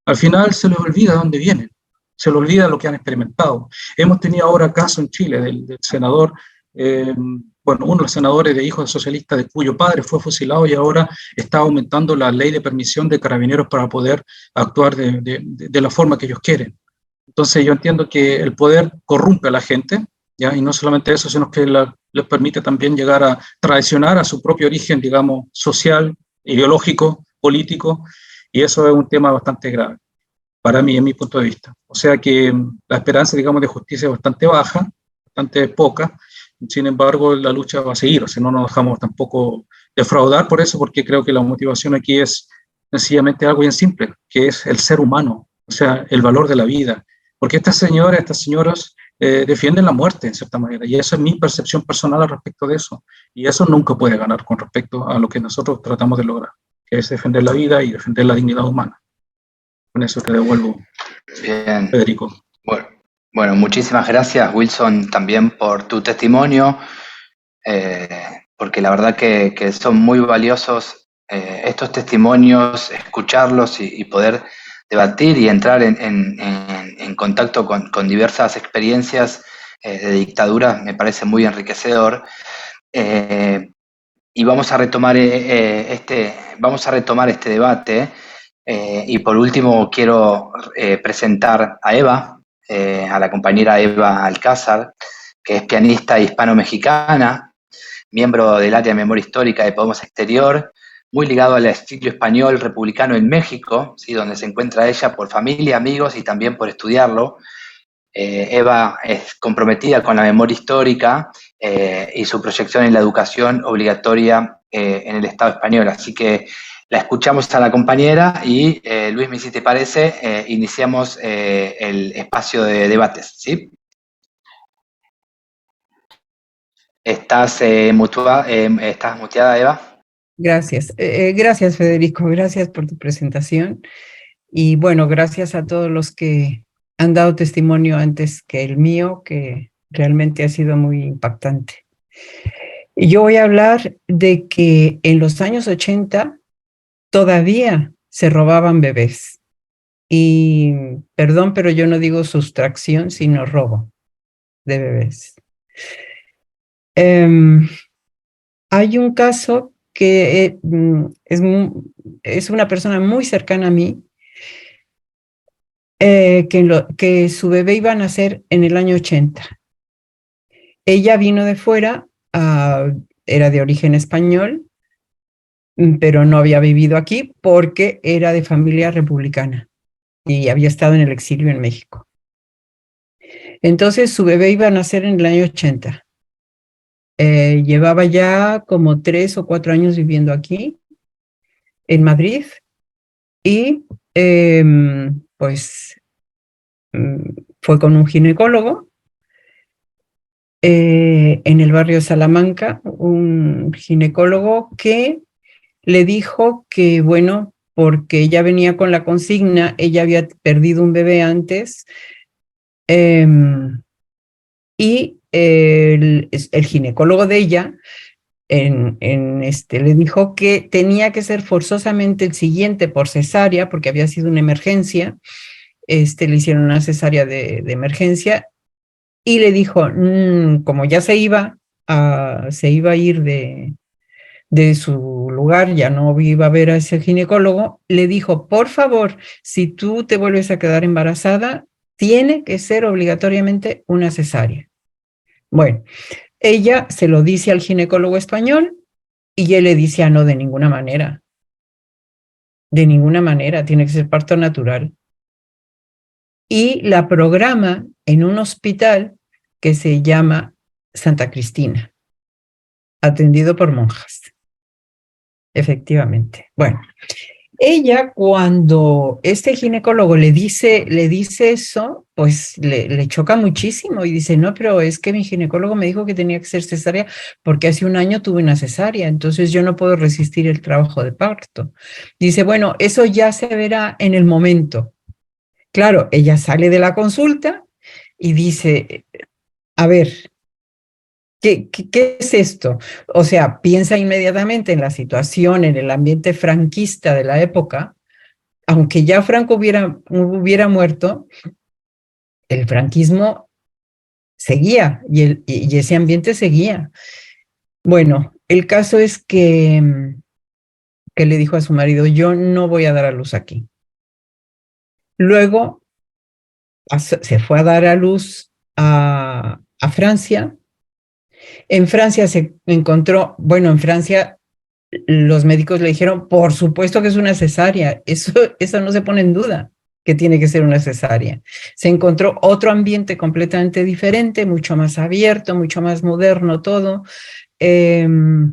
al final se les olvida de dónde vienen, se les olvida lo que han experimentado. Hemos tenido ahora caso en Chile del senador, uno de los senadores de hijos de socialistas de cuyo padre fue fusilado y ahora está aumentando la ley de permisión de carabineros para poder actuar de la forma que ellos quieren. Entonces yo entiendo que el poder corrompe a la gente, ¿ya? Y no solamente eso, sino que les permite también llegar a traicionar a su propio origen, digamos, social, ideológico, político, y eso es un tema bastante grave, para mí, en mi punto de vista. O sea que la esperanza, digamos, de justicia es bastante baja, bastante poca. Sin embargo, la lucha va a seguir, o sea, no nos dejamos tampoco defraudar por eso, porque creo que la motivación aquí es sencillamente algo bien simple, que es el ser humano, o sea, el valor de la vida. Porque estas señoras, estas señoras defienden la muerte, en cierta manera, y esa es mi percepción personal al respecto de eso. Y eso nunca puede ganar con respecto a lo que nosotros tratamos de lograr, que es defender la vida y defender la dignidad humana. Con eso te devuelvo, Bien. Federico. Bueno, muchísimas gracias, Wilson, también por tu testimonio, porque la verdad que son muy valiosos estos testimonios, escucharlos y poder debatir y entrar en contacto con diversas experiencias de dictadura, me parece muy enriquecedor. Y vamos a retomar este debate. Y por último quiero presentar a Eva, a la compañera Eva Alcázar, que es pianista hispano-mexicana, miembro del área de memoria histórica de Podemos Exterior, muy ligado al estilo español republicano en México, ¿sí? Donde se encuentra ella por familia, amigos y también por estudiarlo. Eva es comprometida con la memoria histórica y su proyección en la educación obligatoria en el Estado español. Así que la escuchamos a la compañera y, Luis, si te parece, iniciamos el espacio de debates, ¿sí? ¿Estás muteada, Eva? Gracias. Gracias, Federico. Gracias por tu presentación. Y bueno, gracias a todos los que han dado testimonio antes que el mío, que realmente ha sido muy impactante. Y yo voy a hablar de que en los años 80 todavía se robaban bebés. Y perdón, pero yo no digo sustracción, sino robo de bebés. Hay un caso que es una persona muy cercana a mí, que su bebé iba a nacer en el año 80. Ella vino de fuera, era de origen español, pero no había vivido aquí porque era de familia republicana y había estado en el exilio en México. Entonces su bebé iba a nacer en el año 80. Llevaba ya como 3 o 4 años viviendo aquí, en Madrid, y pues fue con un ginecólogo en el barrio Salamanca, un ginecólogo que le dijo que, bueno, porque ella venía con la consigna, ella había perdido un bebé antes, y el ginecólogo de ella le dijo que tenía que ser forzosamente el siguiente por cesárea, porque había sido una emergencia. Le hicieron una cesárea de emergencia, y le dijo, como ya se iba a ir de su lugar, ya no iba a ver a ese ginecólogo, le dijo, por favor, si tú te vuelves a quedar embarazada, tiene que ser obligatoriamente una cesárea. Bueno, ella se lo dice al ginecólogo español y él le dice, no, de ninguna manera, tiene que ser parto natural. Y la programa en un hospital que se llama Santa Cristina, atendido por monjas. Efectivamente. Bueno, ella, cuando este ginecólogo le dice eso, pues le choca muchísimo y dice, no, pero es que mi ginecólogo me dijo que tenía que ser cesárea porque hace un año tuve una cesárea, entonces yo no puedo resistir el trabajo de parto. Dice, bueno, eso ya se verá en el momento. Claro, ella sale de la consulta y dice, a ver, ¿qué es esto? O sea, piensa inmediatamente en la situación, en el ambiente franquista de la época. Aunque ya Franco hubiera muerto, el franquismo seguía y ese ambiente seguía. Bueno, el caso es que le dijo a su marido, yo no voy a dar a luz aquí. Luego se fue a dar a luz a Francia. En Francia se encontró, bueno, en Francia los médicos le dijeron, por supuesto que es una cesárea, eso no se pone en duda. que tiene que ser una cesárea. Se encontró otro ambiente completamente diferente, mucho más abierto, mucho más moderno todo. Me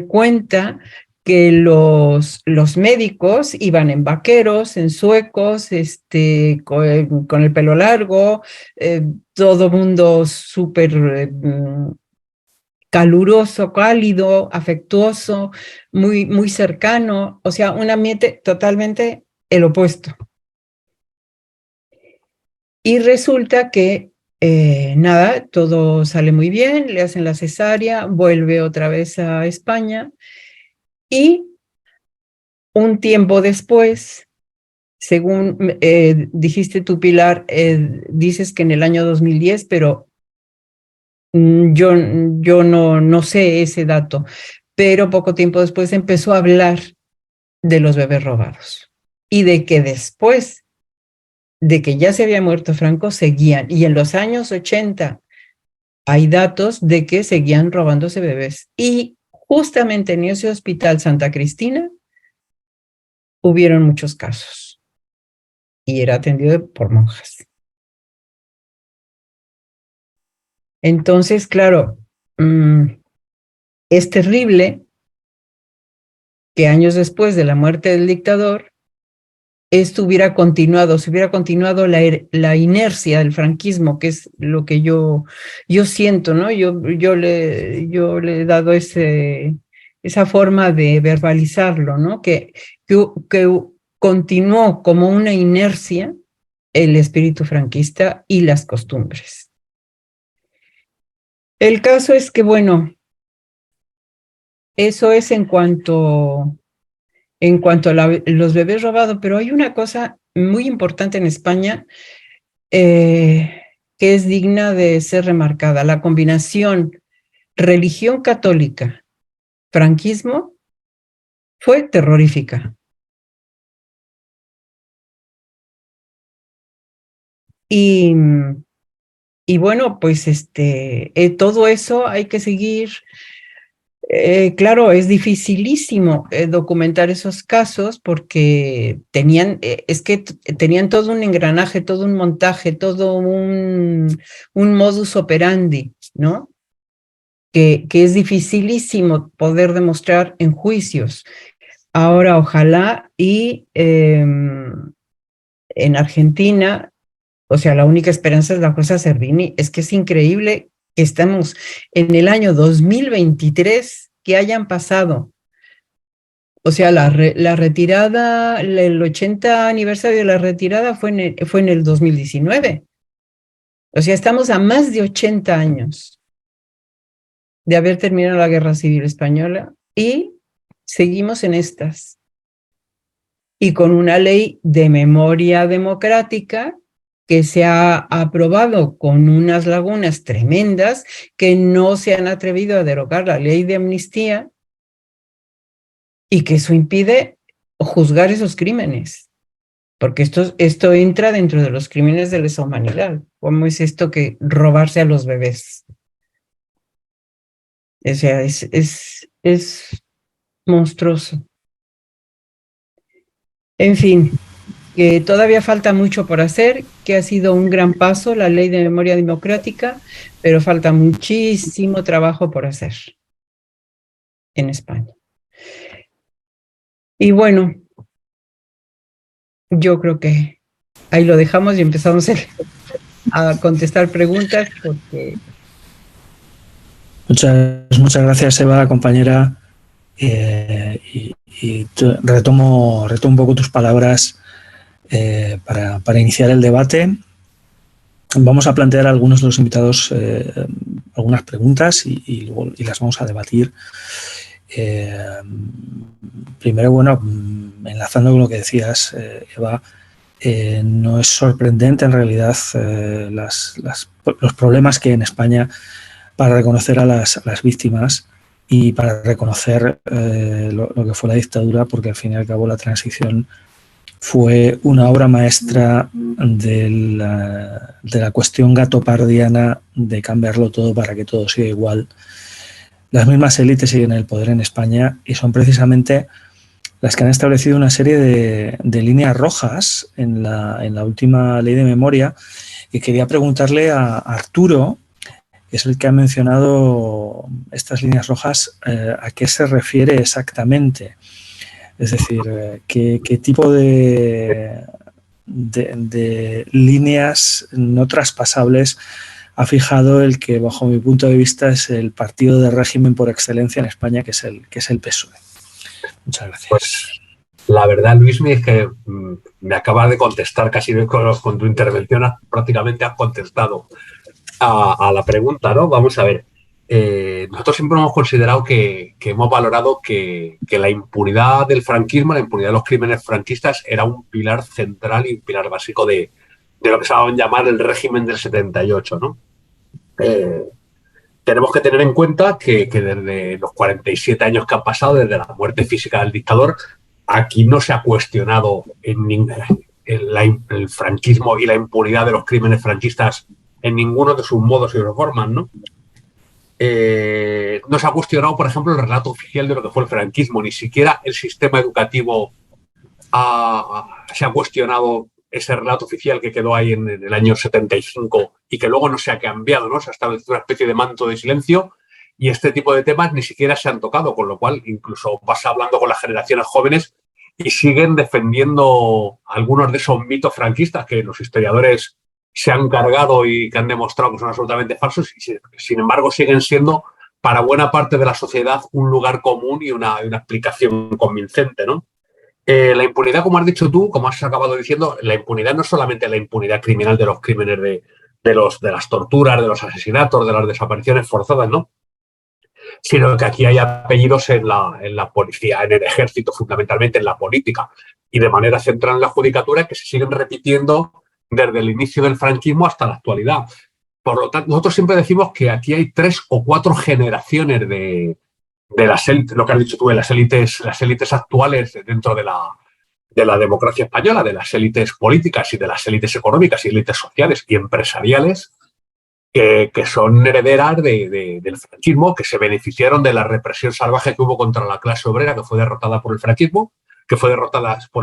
cuenta que los médicos iban en vaqueros, en suecos, con el pelo largo, todo mundo súper caluroso, cálido, afectuoso, muy, muy cercano, o sea, un ambiente totalmente el opuesto. Y resulta que, nada, todo sale muy bien, le hacen la cesárea, vuelve otra vez a España y un tiempo después, según dijiste tú, Pilar, dices que en el año 2010, pero yo no sé ese dato, pero poco tiempo después empezó a hablar de los bebés robados y de que después de que ya se había muerto Franco, seguían. Y en los años 80 hay datos de que seguían robándose bebés. Y justamente en ese hospital Santa Cristina hubieron muchos casos. Y era atendido por monjas. Entonces, claro, es terrible que años después de la muerte del dictador, esto hubiera continuado, se hubiera continuado la inercia del franquismo, que es lo que yo siento, ¿no? Yo le he dado esa forma de verbalizarlo, ¿no? Que continuó como una inercia el espíritu franquista y las costumbres. El caso es que, bueno, eso es en cuanto a los bebés robados, pero hay una cosa muy importante en España que es digna de ser remarcada. La combinación religión católica, franquismo, fue terrorífica. Y bueno, pues todo eso hay que seguir. Claro, es dificilísimo documentar esos casos porque tenían todo un engranaje, todo un montaje, todo un modus operandi, ¿no? Que es dificilísimo poder demostrar en juicios. Ahora, ojalá y en Argentina, o sea, la única esperanza es la jueza Servini. Es que es increíble que estamos en el año 2023, que hayan pasado. O sea, la retirada, el 80 aniversario de la retirada fue en el 2019. O sea, estamos a más de 80 años de haber terminado la Guerra Civil Española y seguimos en estas. Y con una ley de memoria democrática que se ha aprobado con unas lagunas tremendas, que no se han atrevido a derogar la ley de amnistía y que eso impide juzgar esos crímenes, porque esto entra dentro de los crímenes de lesa humanidad. ¿Cómo es esto que robarse a los bebés? O sea, es monstruoso. En fin, que todavía falta mucho por hacer, que ha sido un gran paso la ley de memoria democrática, pero falta muchísimo trabajo por hacer en España. Y bueno, yo creo que ahí lo dejamos y empezamos a contestar preguntas porque... Muchas gracias, Eva, compañera. Retomo un poco tus palabras para iniciar el debate. Vamos a plantear a algunos de los invitados algunas preguntas y las vamos a debatir. Primero, bueno, enlazando con lo que decías, Eva, no es sorprendente en realidad los problemas que hay en España para reconocer a las víctimas y para reconocer lo que fue la dictadura, porque al fin y al cabo la transición fue una obra maestra de la cuestión gatopardiana de cambiarlo todo para que todo siga igual. Las mismas élites siguen en el poder en España y son precisamente las que han establecido una serie de líneas rojas en la última ley de memoria, y quería preguntarle a Arturo, que es el que ha mencionado estas líneas rojas, ¿a qué se refiere exactamente? Es decir, ¿qué tipo de líneas no traspasables ha fijado el que, bajo mi punto de vista, es el partido de régimen por excelencia en España, que es el PSOE? Muchas gracias. Pues la verdad, Luismi, es que me acabas de contestar casi con tu intervención, prácticamente has contestado a la pregunta, ¿no? Vamos a ver. Nosotros siempre hemos considerado que hemos valorado que la impunidad del franquismo, la impunidad de los crímenes franquistas, era un pilar central y un pilar básico de lo que se va a llamar el régimen del 78, ¿no? Tenemos que tener en cuenta que desde los 47 años que han pasado, desde la muerte física del dictador, aquí no se ha cuestionado el franquismo y la impunidad de los crímenes franquistas en ninguno de sus modos y formas, ¿no? No se ha cuestionado, por ejemplo, el relato oficial de lo que fue el franquismo, ni siquiera el sistema educativo se ha cuestionado ese relato oficial que quedó ahí en el año 75 y que luego no se ha cambiado, ¿no? Se ha establecido una especie de manto de silencio y este tipo de temas ni siquiera se han tocado, con lo cual incluso vas hablando con las generaciones jóvenes y siguen defendiendo algunos de esos mitos franquistas que los historiadores se han cargado y que han demostrado que son absolutamente falsos y, sin embargo, siguen siendo para buena parte de la sociedad un lugar común y una explicación convincente, ¿no? La impunidad, como has dicho tú, como has acabado diciendo, la impunidad no es solamente la impunidad criminal de los crímenes de las torturas, de los asesinatos, de las desapariciones forzadas, ¿no? Sino que aquí hay apellidos en la policía, en el ejército, fundamentalmente en la política y de manera central en la judicatura que se siguen repitiendo desde el inicio del franquismo hasta la actualidad. Por lo tanto, nosotros siempre decimos que aquí hay 3 o 4 generaciones de las élites, lo que has dicho tú, de las élites actuales dentro de la democracia española, de las élites políticas y de las élites económicas y élites sociales y empresariales, que son herederas del franquismo, que se beneficiaron de la represión salvaje que hubo contra la clase obrera, que fue derrotada por el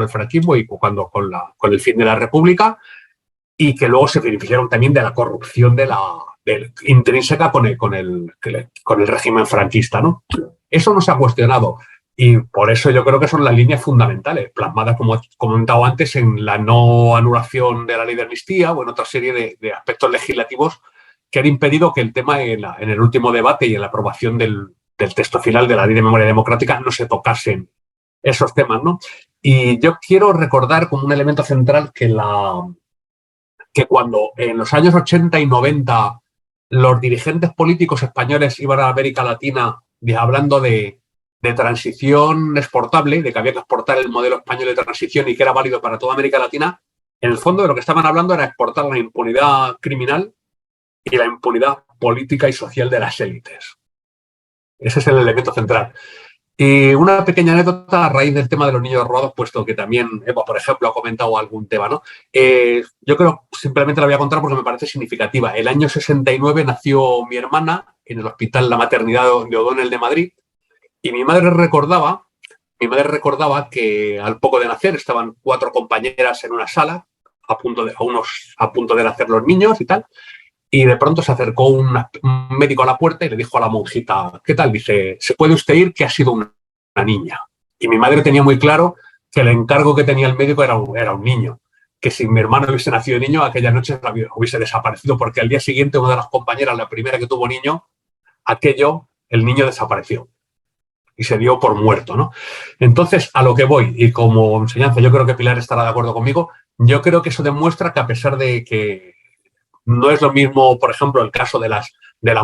franquismo, y cuando con el fin de la República, y que luego se beneficiaron también de la corrupción intrínseca con el régimen franquista, ¿no? Eso no se ha cuestionado y por eso yo creo que son las líneas fundamentales, plasmadas, como he comentado antes, en la no anulación de la ley de amnistía o en otra serie de aspectos legislativos que han impedido que el tema en el último debate y en la aprobación del texto final de la Ley de Memoria Democrática no se tocasen esos temas, ¿no? Y yo quiero recordar como un elemento central que cuando en los años 80 y 90 los dirigentes políticos españoles iban a América Latina hablando de transición exportable, de que había que exportar el modelo español de transición y que era válido para toda América Latina, en el fondo de lo que estaban hablando era exportar la impunidad criminal y la impunidad política y social de las élites. Ese es el elemento central. Y una pequeña anécdota a raíz del tema de los niños robados, puesto que también Eva, por ejemplo, ha comentado algún tema, ¿no? Yo creo, simplemente la voy a contar porque me parece significativa. El año 69 nació mi hermana en el hospital La Maternidad de O'Donnell de Madrid y mi madre recordaba que al poco de nacer estaban 4 compañeras en una sala a punto de nacer los niños y tal. Y de pronto se acercó un médico a la puerta y le dijo a la monjita, ¿qué tal? Dice, ¿se puede usted ir? Que ha sido una niña. Y mi madre tenía muy claro que el encargo que tenía el médico era un niño. Que si mi hermano hubiese nacido niño, aquella noche hubiese desaparecido, porque al día siguiente una de las compañeras, la primera que tuvo niño, el niño desapareció. Y se dio por muerto, ¿no? Entonces, a lo que voy, y como enseñanza, yo creo que Pilar estará de acuerdo conmigo, yo creo que eso demuestra que a pesar de que no es lo mismo, por ejemplo, el caso de las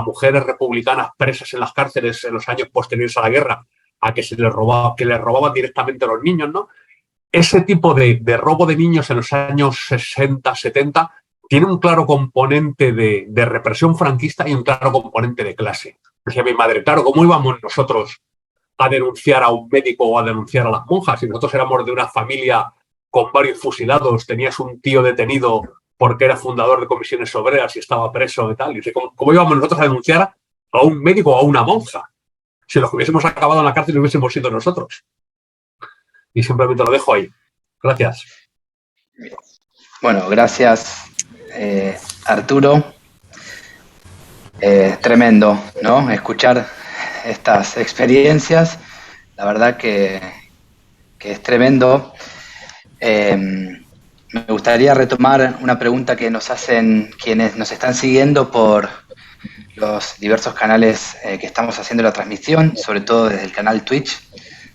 mujeres republicanas presas en las cárceles en los años posteriores a la guerra, a que les robaban directamente a los niños, ¿no? Ese tipo de robo de niños en los años 60, 70 tiene un claro componente de represión franquista y un claro componente de clase. Decía mi madre, claro, ¿cómo íbamos nosotros a denunciar a un médico o a denunciar a las monjas? Si nosotros éramos de una familia con varios fusilados, tenías un tío detenido porque era fundador de comisiones obreras y estaba preso y tal. Y dice, ¿cómo íbamos nosotros a denunciar a un médico o a una monja? Si los que hubiésemos acabado en la cárcel hubiésemos sido nosotros. Y simplemente lo dejo ahí. Gracias. Bueno, gracias, Arturo. Tremendo, ¿no? Escuchar estas experiencias, la verdad que es tremendo. Me gustaría retomar una pregunta que nos hacen quienes nos están siguiendo por los diversos canales que estamos haciendo la transmisión, sobre todo desde el canal Twitch.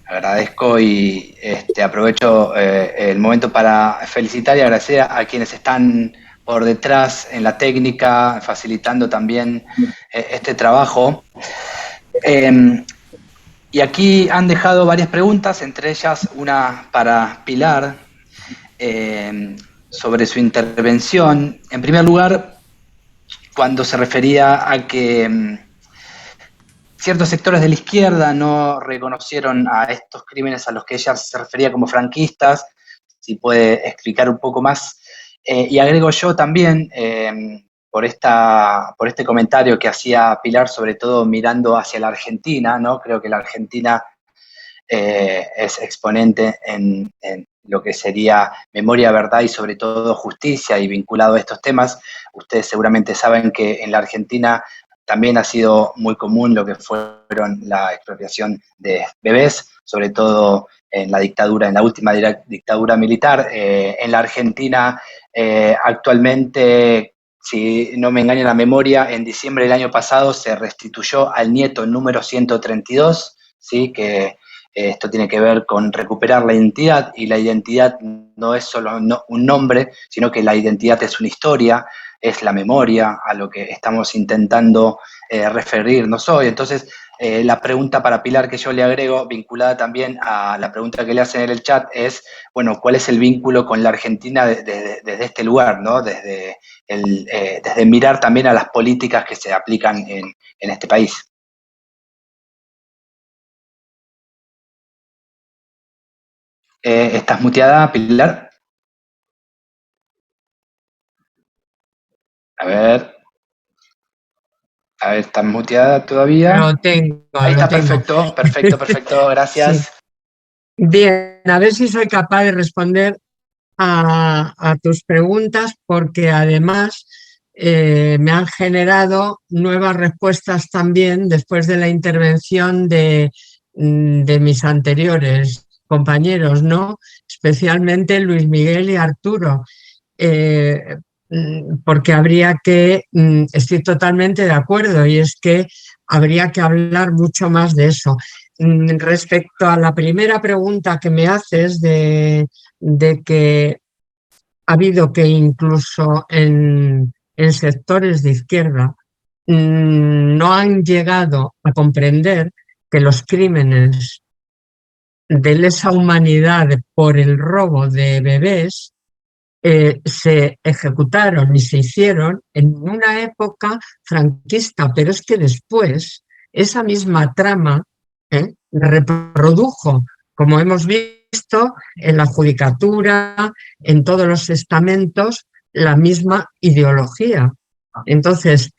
Agradezco y aprovecho el momento para felicitar y agradecer a quienes están por detrás en la técnica, facilitando también este trabajo. Y aquí han dejado varias preguntas, entre ellas una para Pilar, sobre su intervención. En primer lugar, cuando se refería a que ciertos sectores de la izquierda no reconocieron a estos crímenes a los que ella se refería como franquistas, si puede explicar un poco más. Y agrego yo también, por este comentario que hacía Pilar, sobre todo mirando hacia la Argentina, ¿no? Creo que la Argentina es exponente en lo que sería memoria, verdad y sobre todo justicia, y vinculado a estos temas. Ustedes seguramente saben que en la Argentina también ha sido muy común lo que fueron la expropiación de bebés, sobre todo en la dictadura, en la última dictadura militar. En la Argentina actualmente, si no me engaña la memoria, en diciembre del año pasado se restituyó al nieto número 132, ¿sí? Que esto tiene que ver con recuperar la identidad, y la identidad no es solo un nombre, sino que la identidad es una historia, es la memoria a lo que estamos intentando referirnos hoy. Entonces, la pregunta para Pilar que yo le agrego, vinculada también a la pregunta que le hacen en el chat, es, bueno, ¿cuál es el vínculo con la Argentina desde este lugar, ¿no? Desde mirar también a las políticas que se aplican en este país? ¿Estás muteada, Pilar? A ver, ¿estás muteada todavía? Lo tengo, Ahí está, lo tengo. perfecto, gracias. Sí. Bien, a ver si soy capaz de responder a tus preguntas, porque además me han generado nuevas respuestas también después de la intervención de mis anteriores compañeros, ¿no? Especialmente Luis Miguel y Arturo. Porque habría que, estoy totalmente de acuerdo, y es que habría que hablar mucho más de eso. Respecto a la primera pregunta que me haces de que ha habido que incluso en sectores de izquierda no han llegado a comprender que los crímenes de lesa humanidad por el robo de bebés se ejecutaron y se hicieron en una época franquista, pero es que después esa misma trama reprodujo, como hemos visto, en la judicatura, en todos los estamentos, la misma ideología. Entonces,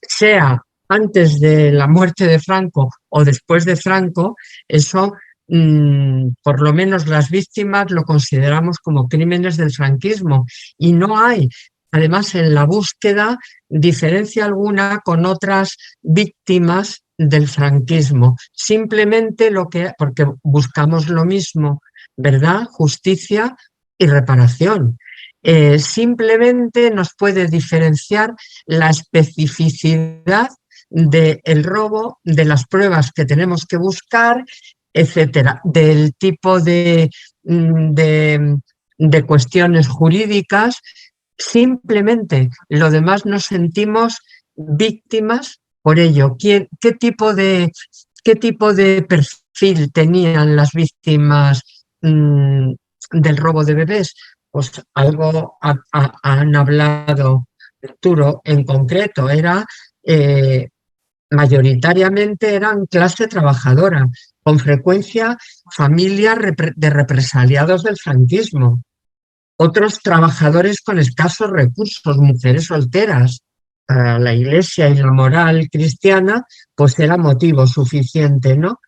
sea antes de la muerte de Franco o después de Franco, eso, por lo menos las víctimas lo consideramos como crímenes del franquismo, y no hay, además, en la búsqueda diferencia alguna con otras víctimas del franquismo. Simplemente porque buscamos lo mismo, ¿verdad? Justicia y reparación. Simplemente nos puede diferenciar la especificidad del robo, de las pruebas que tenemos que buscar, etcétera, del tipo de cuestiones jurídicas. Simplemente lo demás nos sentimos víctimas por ello. ¿Qué tipo de perfil tenían las víctimas del robo de bebés? Pues algo han hablado Arturo en concreto, mayoritariamente eran clase trabajadora, con frecuencia familias de represaliados del franquismo, otros trabajadores con escasos recursos, mujeres solteras. Para la Iglesia y la moral cristiana, pues era motivo suficiente, ¿no?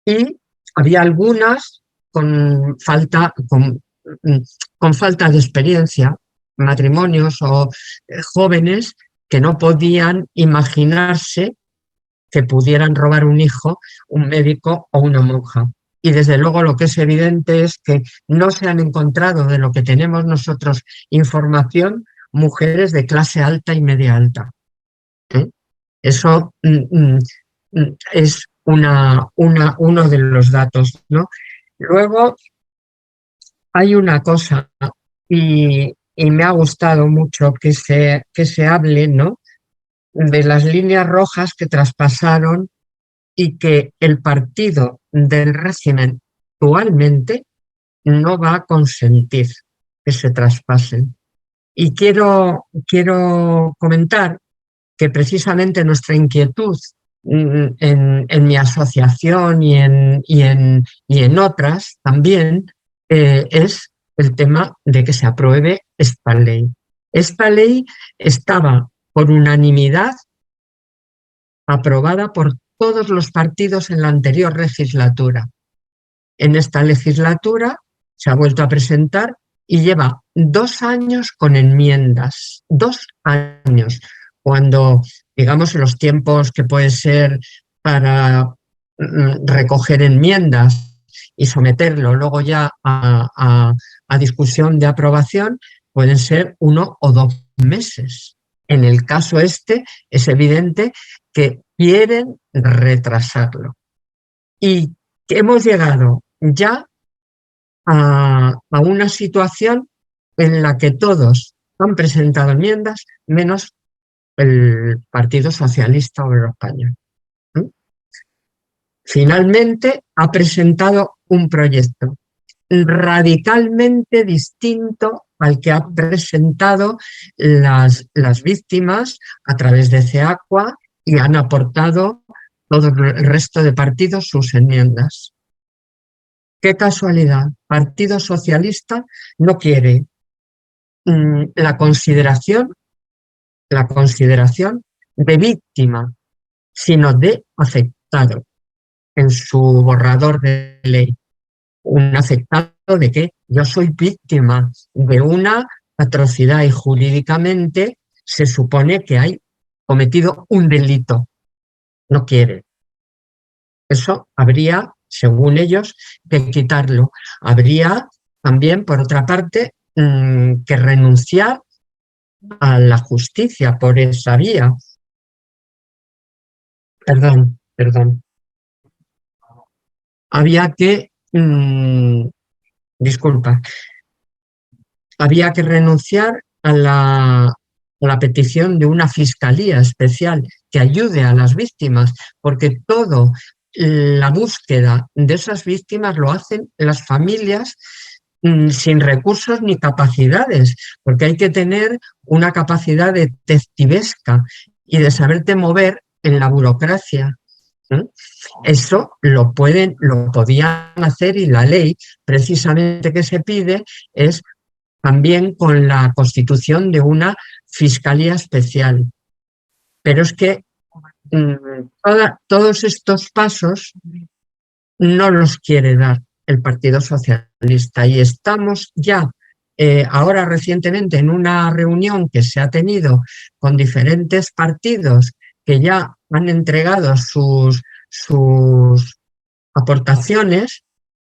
Y Había algunas con falta de experiencia, matrimonios o jóvenes que no podían imaginarse que pudieran robar un hijo, un médico o una monja. Y desde luego lo que es evidente es que no se han encontrado, de lo que tenemos nosotros información, mujeres de clase alta y media alta. Eso es uno de los datos, ¿no? Luego hay una cosa, y me ha gustado mucho que se hable, ¿no?, de las líneas rojas que traspasaron y que el partido del régimen actualmente no va a consentir que se traspasen. Y quiero comentar que precisamente nuestra inquietud en mi asociación y en otras también es el tema de que se apruebe esta ley. Esta ley estaba por unanimidad aprobada por todos los partidos en la anterior legislatura. En esta legislatura se ha vuelto a presentar y lleva 2 años con enmiendas. 2 años. Cuando, digamos, los tiempos que puede ser para recoger enmiendas y someterlo luego ya a discusión de aprobación, pueden ser 1 o 2 meses. En el caso este es evidente que quieren retrasarlo. Y que hemos llegado ya a una situación en la que todos han presentado enmiendas, menos el Partido Socialista Obrero Español. Finalmente ha presentado un proyecto radicalmente distinto al que han presentado las víctimas a través de CEACUA, y han aportado todo el resto de partidos sus enmiendas. Qué casualidad, Partido Socialista no quiere la consideración de víctima, sino de afectado en su borrador de ley. Un afectado de que yo soy víctima de una atrocidad y jurídicamente se supone que hay cometido un delito. No quiere. Eso habría, según ellos, que quitarlo. Habría también, por otra parte, que renunciar a la justicia por esa vía. Perdón. Había que, había que renunciar a la petición de una fiscalía especial que ayude a las víctimas, porque toda la búsqueda de esas víctimas lo hacen las familias sin recursos ni capacidades, porque hay que tener una capacidad detectivesca y de saberte mover en la burocracia. Eso lo podían hacer, y la ley precisamente que se pide es también con la constitución de una fiscalía especial. Pero es que todos estos pasos no los quiere dar el Partido Socialista, y estamos ya ahora recientemente en una reunión que se ha tenido con diferentes partidos que ya han entregado sus aportaciones,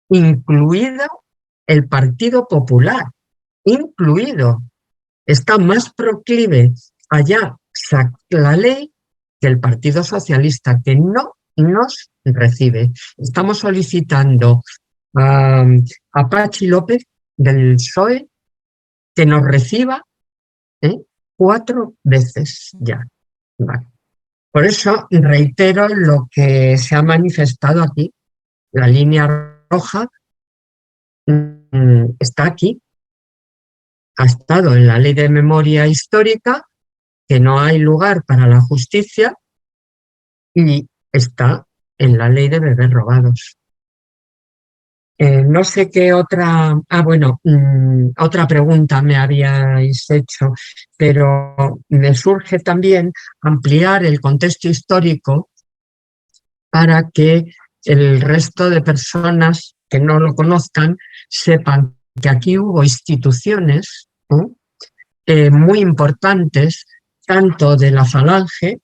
incluido el Partido Popular, incluido. Está más proclive allá la ley que el Partido Socialista, que no nos recibe. Estamos solicitando a Pachi López del PSOE que nos reciba 4 veces ya. Vale. Por eso reitero lo que se ha manifestado aquí. La línea roja está aquí. Ha estado en la Ley de Memoria Histórica, que no hay lugar para la justicia, y está en la Ley de Bebés Robados. No sé qué otra... otra pregunta me habíais hecho, pero me surge también ampliar el contexto histórico para que el resto de personas que no lo conozcan sepan que aquí hubo instituciones muy importantes, tanto de la Falange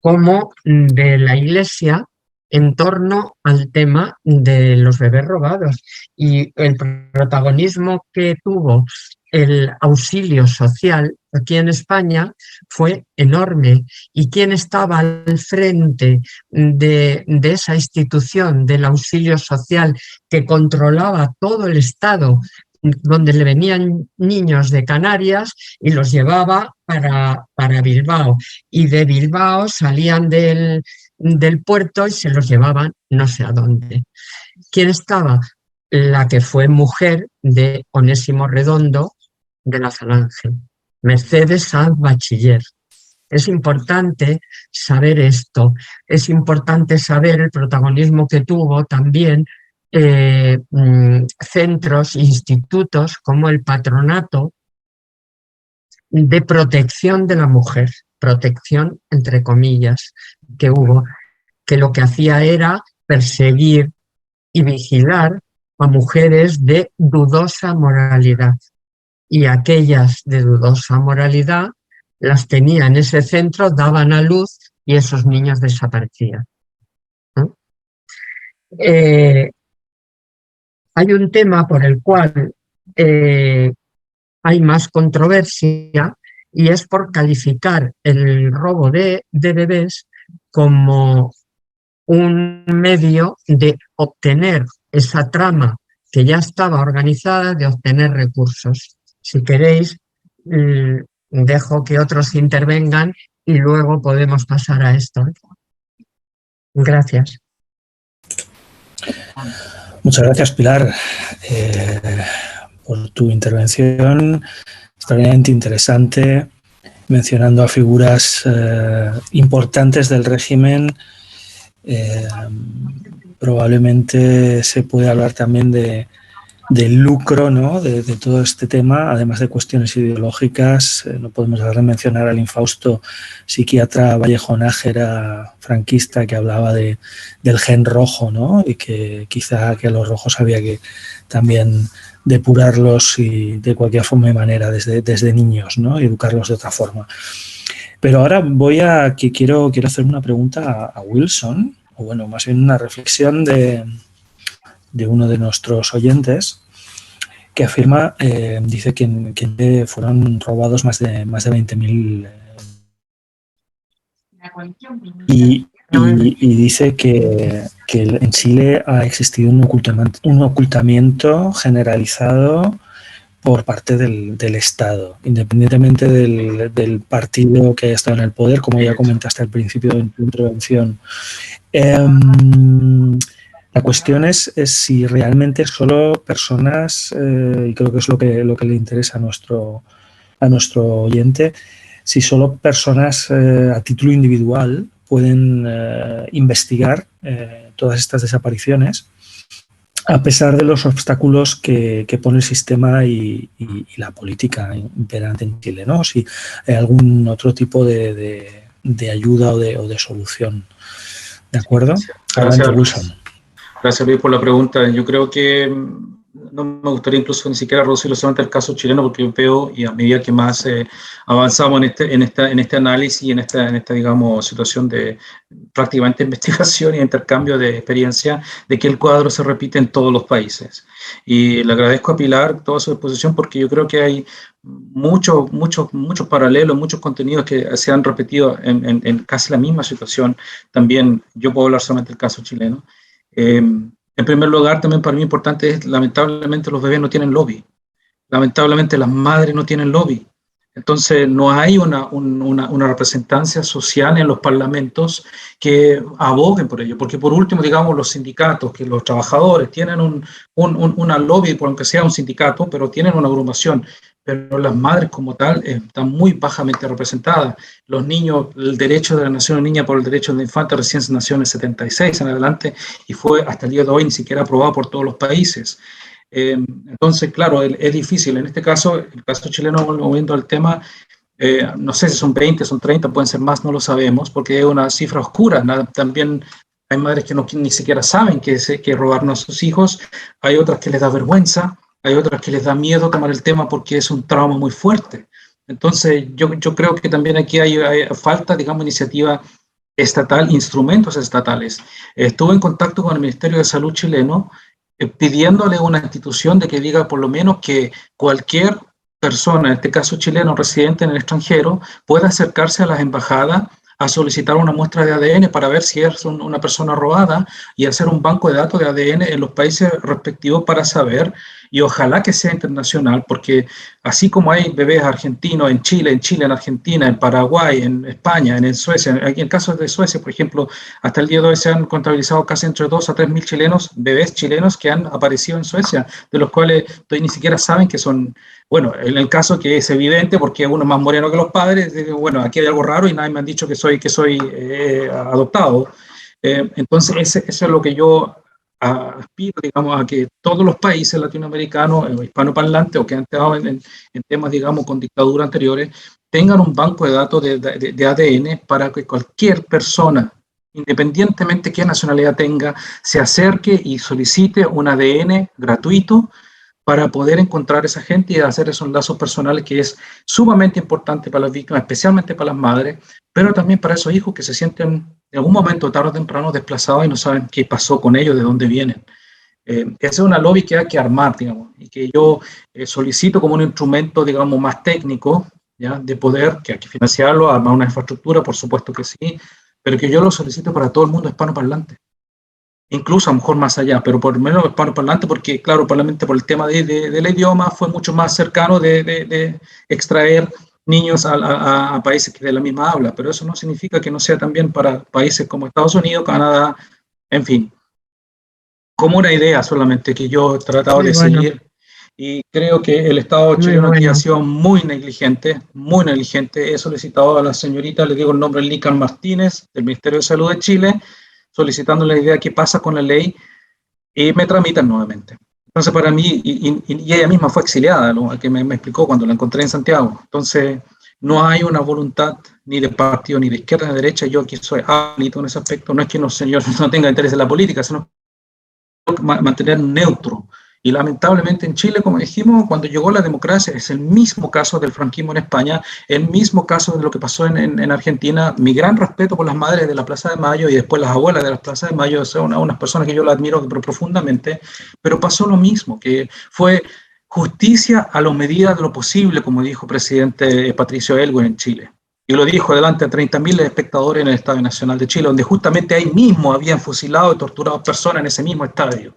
como de la Iglesia, en torno al tema de los bebés robados. Y el protagonismo que tuvo el auxilio social aquí en España fue enorme. ¿Y quién estaba al frente de esa institución del auxilio social que controlaba todo el Estado, donde le venían niños de Canarias y los llevaba para Bilbao? Y de Bilbao salían del puerto y se los llevaban no sé a dónde. ¿Quién estaba? La que fue mujer de Onésimo Redondo de la Falange, Mercedes Sanz Bachiller. Es importante saber esto, es importante saber el protagonismo que tuvo también centros, institutos como el Patronato de Protección de la Mujer, protección entre comillas, que hubo, que lo que hacía era perseguir y vigilar a mujeres de dudosa moralidad. Y aquellas de dudosa moralidad las tenía en ese centro, daban a luz y esos niños desaparecían. Hay un tema por el cual hay más controversia y es por calificar el robo de bebés como un medio de obtener esa trama que ya estaba organizada, de obtener recursos. Si queréis, dejo que otros intervengan y luego podemos pasar a esto. Gracias. Muchas gracias, Pilar, por tu intervención extraordinariamente interesante, mencionando a figuras importantes del régimen. Probablemente se puede hablar también del lucro, ¿no?, de todo este tema, además de cuestiones ideológicas. No podemos dejar de mencionar al infausto psiquiatra Vallejo Nájera, franquista, que hablaba del gen rojo, ¿no?, y que quizá que a los rojos había que también depurarlos y de cualquier forma y manera desde niños, ¿no?, y educarlos de otra forma. Pero ahora quiero hacer una pregunta a Wilson, o bueno, más bien una reflexión de uno de nuestros oyentes, que afirma, dice que fueron robados más de 20.000 y dice que en Chile ha existido un ocultamiento generalizado por parte del Estado, independientemente del partido que haya estado en el poder, como ya comentaste al principio de tu intervención. La cuestión es si realmente solo personas, y creo que es lo que le interesa a nuestro oyente, si solo personas a título individual pueden investigar todas estas desapariciones, a pesar de los obstáculos que pone el sistema y la política imperante en Chile, ¿no? Si hay algún otro tipo de ayuda o de solución. ¿De acuerdo? Adelante, Wilson. Gracias, Luis, por la pregunta. Yo creo que no me gustaría incluso ni siquiera reducirlo solamente al caso chileno, porque yo veo, y a medida que más avanzamos en este análisis y en esta, digamos, situación de prácticamente investigación y intercambio de experiencia, de que el cuadro se repite en todos los países. Y le agradezco a Pilar toda su exposición, porque yo creo que hay muchos paralelos, muchos contenidos que se han repetido en casi la misma situación. También yo puedo hablar solamente del caso chileno. En primer lugar, también para mí importante es, lamentablemente, los bebés no tienen lobby. Lamentablemente, las madres no tienen lobby. Entonces, no hay una representancia social en los parlamentos que aboguen por ello. Porque, por último, digamos, los sindicatos, que los trabajadores tienen una lobby, por aunque sea un sindicato, pero tienen una agrupación. Pero las madres como tal están muy bajamente representadas. Los niños, el derecho de la nación de niña por el derecho del infante recién nació en el 76 en adelante y fue hasta el día de hoy ni siquiera aprobado por todos los países. Entonces, claro, es difícil. En este caso, el caso chileno, volviendo al tema, no sé si son 20, son 30, pueden ser más, no lo sabemos, porque es una cifra oscura. También hay madres que ni siquiera saben que robaron a sus hijos, hay otras que les da vergüenza, hay otras que les da miedo tomar el tema porque es un trauma muy fuerte. Entonces, yo creo que también aquí hay falta, digamos, iniciativa estatal, instrumentos estatales. Estuve en contacto con el Ministerio de Salud chileno pidiéndole a una institución de que diga por lo menos que cualquier persona, en este caso chileno, residente en el extranjero, pueda acercarse a las embajadas a solicitar una muestra de ADN para ver si es una persona robada y hacer un banco de datos de ADN en los países respectivos para saber, y ojalá que sea internacional, porque así como hay bebés argentinos en Chile, en Argentina, en Paraguay, en España, en Suecia, aquí en casos de Suecia, por ejemplo, hasta el día de hoy se han contabilizado casi entre 2 a 3 mil chilenos, bebés chilenos que han aparecido en Suecia, de los cuales ni siquiera saben que son, bueno, en el caso que es evidente porque uno es más moreno que los padres, bueno, aquí hay algo raro y nadie me han dicho que soy adoptado. Entonces, eso es lo que yo aspiro, digamos, a que todos los países latinoamericanos, hispanoparlantes o que han estado en temas, digamos, con dictaduras anteriores, tengan un banco de datos de ADN para que cualquier persona, independientemente de qué nacionalidad tenga, se acerque y solicite un ADN gratuito para poder encontrar a esa gente y hacer esos lazos personales que es sumamente importante para las víctimas, especialmente para las madres, pero también para esos hijos que se sienten en algún momento, tarde o temprano, desplazados y no saben qué pasó con ellos, de dónde vienen. Esa es una lobby que hay que armar, digamos, y que yo solicito como un instrumento, digamos, más técnico, ¿ya? De poder, que hay que financiarlo, armar una infraestructura, por supuesto que sí, pero que yo lo solicito para todo el mundo hispanoparlante. Incluso a lo mejor más allá, pero por lo menos hispanoparlante, porque claro, probablemente por el tema del idioma fue mucho más cercano de extraer niños a países que de la misma habla, pero eso no significa que no sea también para países como Estados Unidos, Canadá, en fin, como una idea solamente que yo he tratado Muy de bueno, seguir, y creo que el Estado muy chileno aquí ha bueno. sido muy negligente, muy negligente. He solicitado a la señorita, le digo el nombre, Lican Martínez, del Ministerio de Salud de Chile, solicitando la idea de qué pasa con la ley, y me tramitan nuevamente. Entonces, para mí, y ella misma fue exiliada, lo que me explicó cuando la encontré en Santiago. Entonces, no hay una voluntad ni de partido, ni de izquierda, ni de derecha. Yo aquí soy ámbito en ese aspecto. No es que no, señor, no tenga interés en la política, sino mantener neutro. Y lamentablemente en Chile, como dijimos, cuando llegó la democracia, es el mismo caso del franquismo en España, el mismo caso de lo que pasó en Argentina. Mi gran respeto por las madres de la Plaza de Mayo y después las abuelas de la Plaza de Mayo, son unas personas que yo las admiro profundamente, pero pasó lo mismo, que fue justicia a la medida de lo posible, como dijo el presidente Patricio Elwin en Chile. Y lo dijo delante de 30.000 espectadores en el Estadio Nacional de Chile, donde justamente ahí mismo habían fusilado y torturado personas en ese mismo estadio.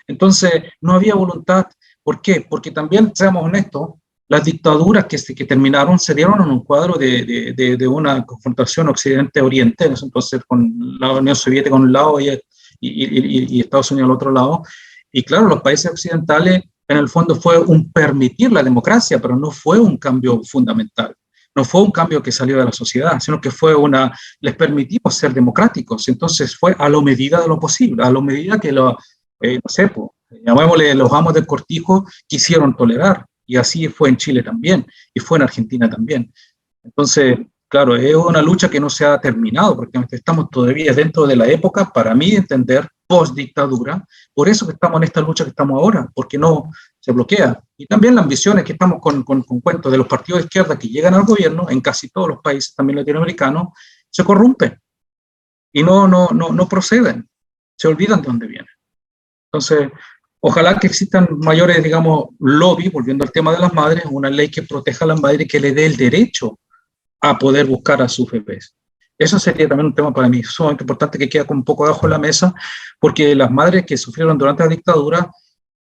Entonces, no había voluntad. ¿Por qué? Porque también, seamos honestos, las dictaduras que terminaron se dieron en un cuadro de una confrontación Occidente-Oriente, entonces con la Unión Soviética a un lado y Estados Unidos al otro lado. Y claro, los países occidentales, en el fondo, fue un permitir la democracia, pero no fue un cambio fundamental. No fue un cambio que salió de la sociedad, sino que les permitimos ser democráticos. Entonces fue a lo medida de lo posible, a lo medida que no sé, pues, llamémosle los amos del cortijo, quisieron tolerar. Y así fue en Chile también, y fue en Argentina también. Entonces, claro, es una lucha que no se ha terminado, porque estamos todavía dentro de la época, para mí entender, post-dictadura. Por eso que estamos en esta lucha que estamos ahora, porque no se bloquea. Y también las ambiciones que estamos con cuentos de los partidos de izquierda que llegan al gobierno, en casi todos los países, también latinoamericanos, se corrompen y no proceden, se olvidan de dónde vienen. Entonces, ojalá que existan mayores, digamos, lobby, volviendo al tema de las madres, una ley que proteja a las madres y que le dé el derecho a poder buscar a sus bebés. Eso sería también un tema para mí sumamente importante que queda un poco abajo de la mesa, porque las madres que sufrieron durante la dictadura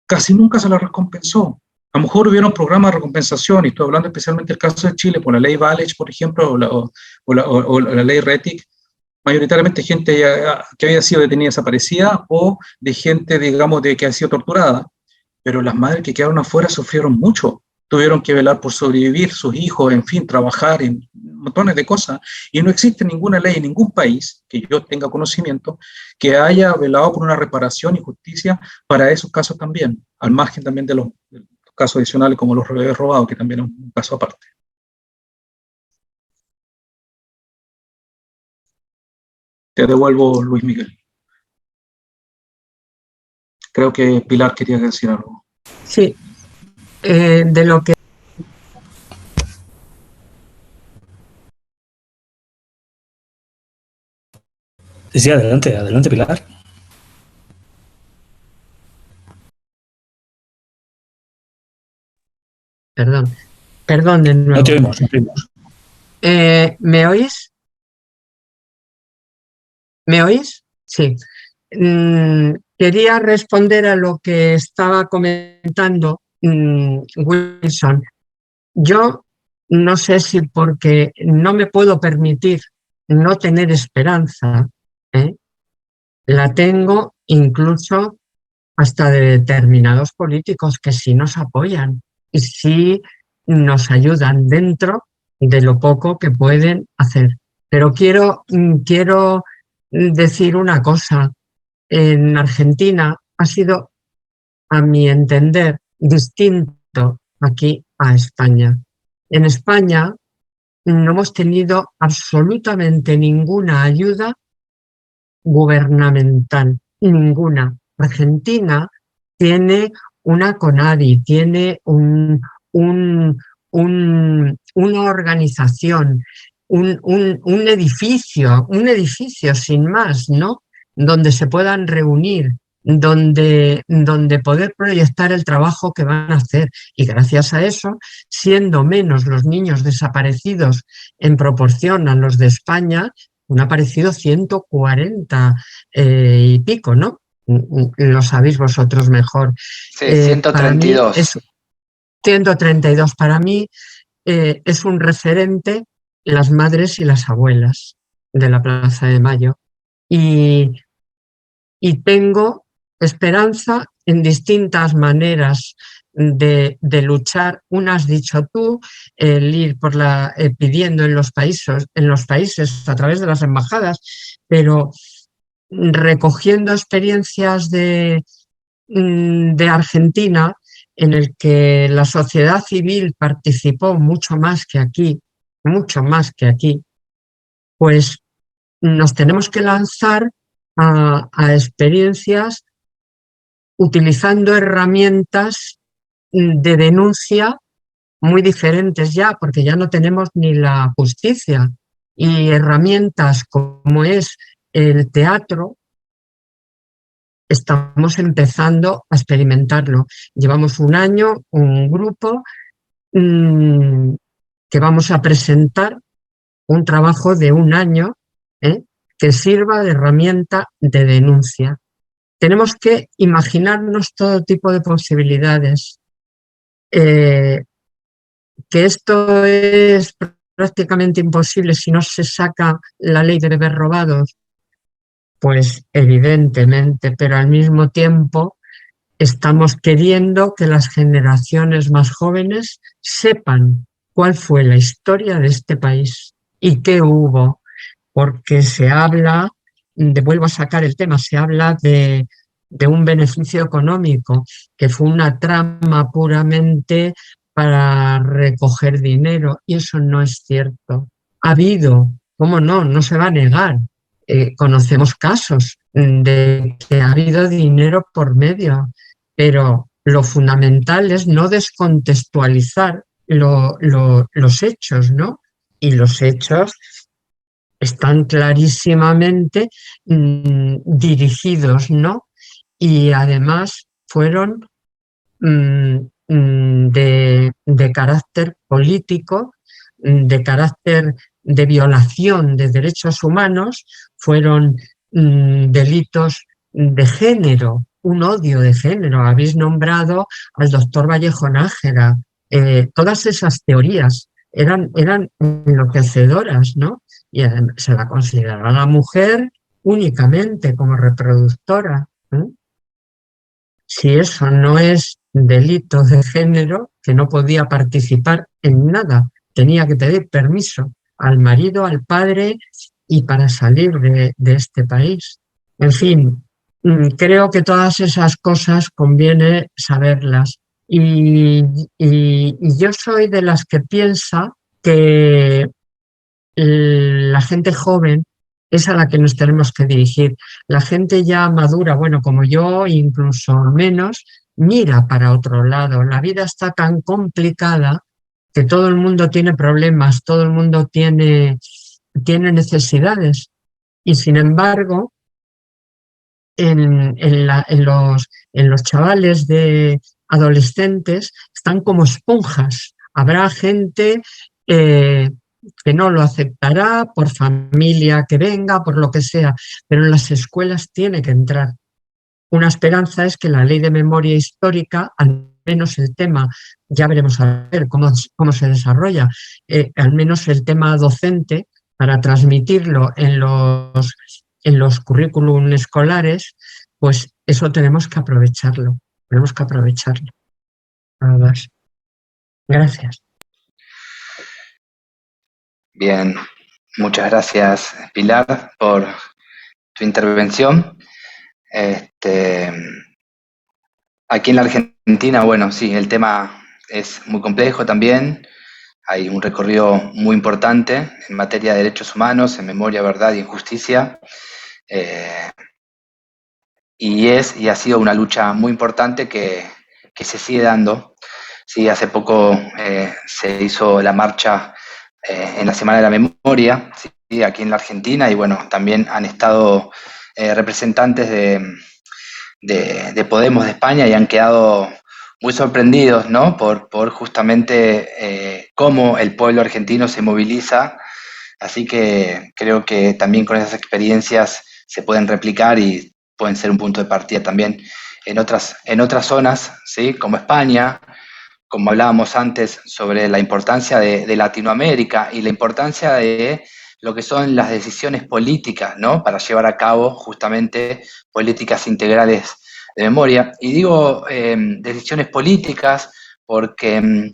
casi nunca se las recompensó. A lo mejor hubieron programas de recompensación, y estoy hablando especialmente del caso de Chile, por la ley Valech, por ejemplo, o la ley Rettig, mayoritariamente gente que había sido detenida desaparecida o de gente, digamos, que ha sido torturada, pero las madres que quedaron afuera sufrieron mucho, tuvieron que velar por sobrevivir, sus hijos, en fin, trabajar en montones de cosas, y no existe ninguna ley en ningún país que yo tenga conocimiento que haya velado por una reparación y justicia para esos casos también, al margen también de los casos adicionales como los bebés robados, que también es un caso aparte. Te devuelvo, Luis Miguel. Creo que Pilar quería decir algo. Sí, de lo que... Sí, adelante, adelante, Pilar. Perdón de No te nuevo. oímos, no te oímos. ¿Me oís? ¿Me oís? Sí. Quería responder a lo que estaba comentando Wilson. Yo no sé si porque no me puedo permitir no tener esperanza, ¿eh? La tengo incluso hasta de determinados políticos que sí nos apoyan y sí nos ayudan dentro de lo poco que pueden hacer. Pero quiero decir una cosa. En Argentina ha sido, a mi entender, distinto aquí a España. En España no hemos tenido absolutamente ninguna ayuda gubernamental, ninguna. Argentina tiene una CONADI, tiene una organización, un edificio sin más, ¿no? Donde se puedan reunir, donde poder proyectar el trabajo que van a hacer. Y gracias a eso, siendo menos los niños desaparecidos en proporción a los de España, han aparecido 140 y pico, ¿no? Lo sabéis vosotros mejor. Sí, Para mí 132. es 132. Para mí es un referente las madres y las abuelas de la Plaza de Mayo. Y tengo esperanza en distintas maneras de luchar. Una has dicho tú, el ir pidiendo en los países a través de las embajadas, pero recogiendo experiencias de Argentina, en el que la sociedad civil participó mucho más que aquí, pues nos tenemos que lanzar a experiencias utilizando herramientas de denuncia muy diferentes ya, porque ya no tenemos ni la justicia, y herramientas como es el teatro, estamos empezando a experimentarlo. Llevamos un año, un grupo, que vamos a presentar un trabajo de un año, que sirva de herramienta de denuncia. Tenemos que imaginarnos todo tipo de posibilidades. Que esto es prácticamente imposible si no se saca la ley de bebés robados, pues evidentemente, pero al mismo tiempo estamos queriendo que las generaciones más jóvenes sepan cuál fue la historia de este país y qué hubo, porque se habla, vuelvo a sacar el tema, se habla de un beneficio económico, que fue una trama puramente para recoger dinero, y eso no es cierto. Ha habido, ¿cómo no? No se va a negar. Conocemos casos de que ha habido dinero por medio, pero lo fundamental es no descontextualizar los hechos, ¿no? Y los hechos están clarísimamente dirigidos, ¿no? Y además fueron de carácter político, de carácter de violación de derechos humanos, fueron delitos de género, un odio de género. Habéis nombrado al doctor Vallejo Nájera. Todas esas teorías eran enloquecedoras, ¿no? Y se la consideraba a la mujer únicamente como reproductora. Si eso no es delito de género, que no podía participar en nada, tenía que pedir permiso al marido, al padre, y para salir de este país. En fin, creo que todas esas cosas conviene saberlas. Y yo soy de las que piensa que la gente joven es a la que nos tenemos que dirigir. La gente ya madura, bueno, como yo, incluso menos, mira para otro lado. La vida está tan complicada que todo el mundo tiene problemas, todo el mundo tiene necesidades. Y sin embargo, en los chavales de adolescentes están como esponjas. Habrá gente que no lo aceptará por familia que venga, por lo que sea, pero en las escuelas tiene que entrar. Una esperanza es que la ley de memoria histórica, al menos el tema, ya veremos a ver cómo se desarrolla, al menos el tema docente, para transmitirlo en los currículum escolares, pues eso tenemos que aprovecharlo. Tenemos que aprovecharlo. Nada más. Gracias. Bien, muchas gracias, Pilar, por tu intervención. Aquí en la Argentina, bueno, sí, el tema es muy complejo también. Hay un recorrido muy importante en materia de derechos humanos, en memoria, verdad y justicia. Y ha sido una lucha muy importante que se sigue dando. Sí, hace poco se hizo la marcha en la Semana de la Memoria, ¿sí? Aquí en la Argentina, y bueno, también han estado representantes de Podemos de España y han quedado muy sorprendidos, ¿no? Por justamente cómo el pueblo argentino se moviliza. Así que creo que también con esas experiencias se pueden replicar y pueden ser un punto de partida también en otras zonas, ¿sí? Como España, como hablábamos antes sobre la importancia de Latinoamérica y la importancia de lo que son las decisiones políticas, ¿no? Para llevar a cabo justamente políticas integrales de memoria. Y digo decisiones políticas porque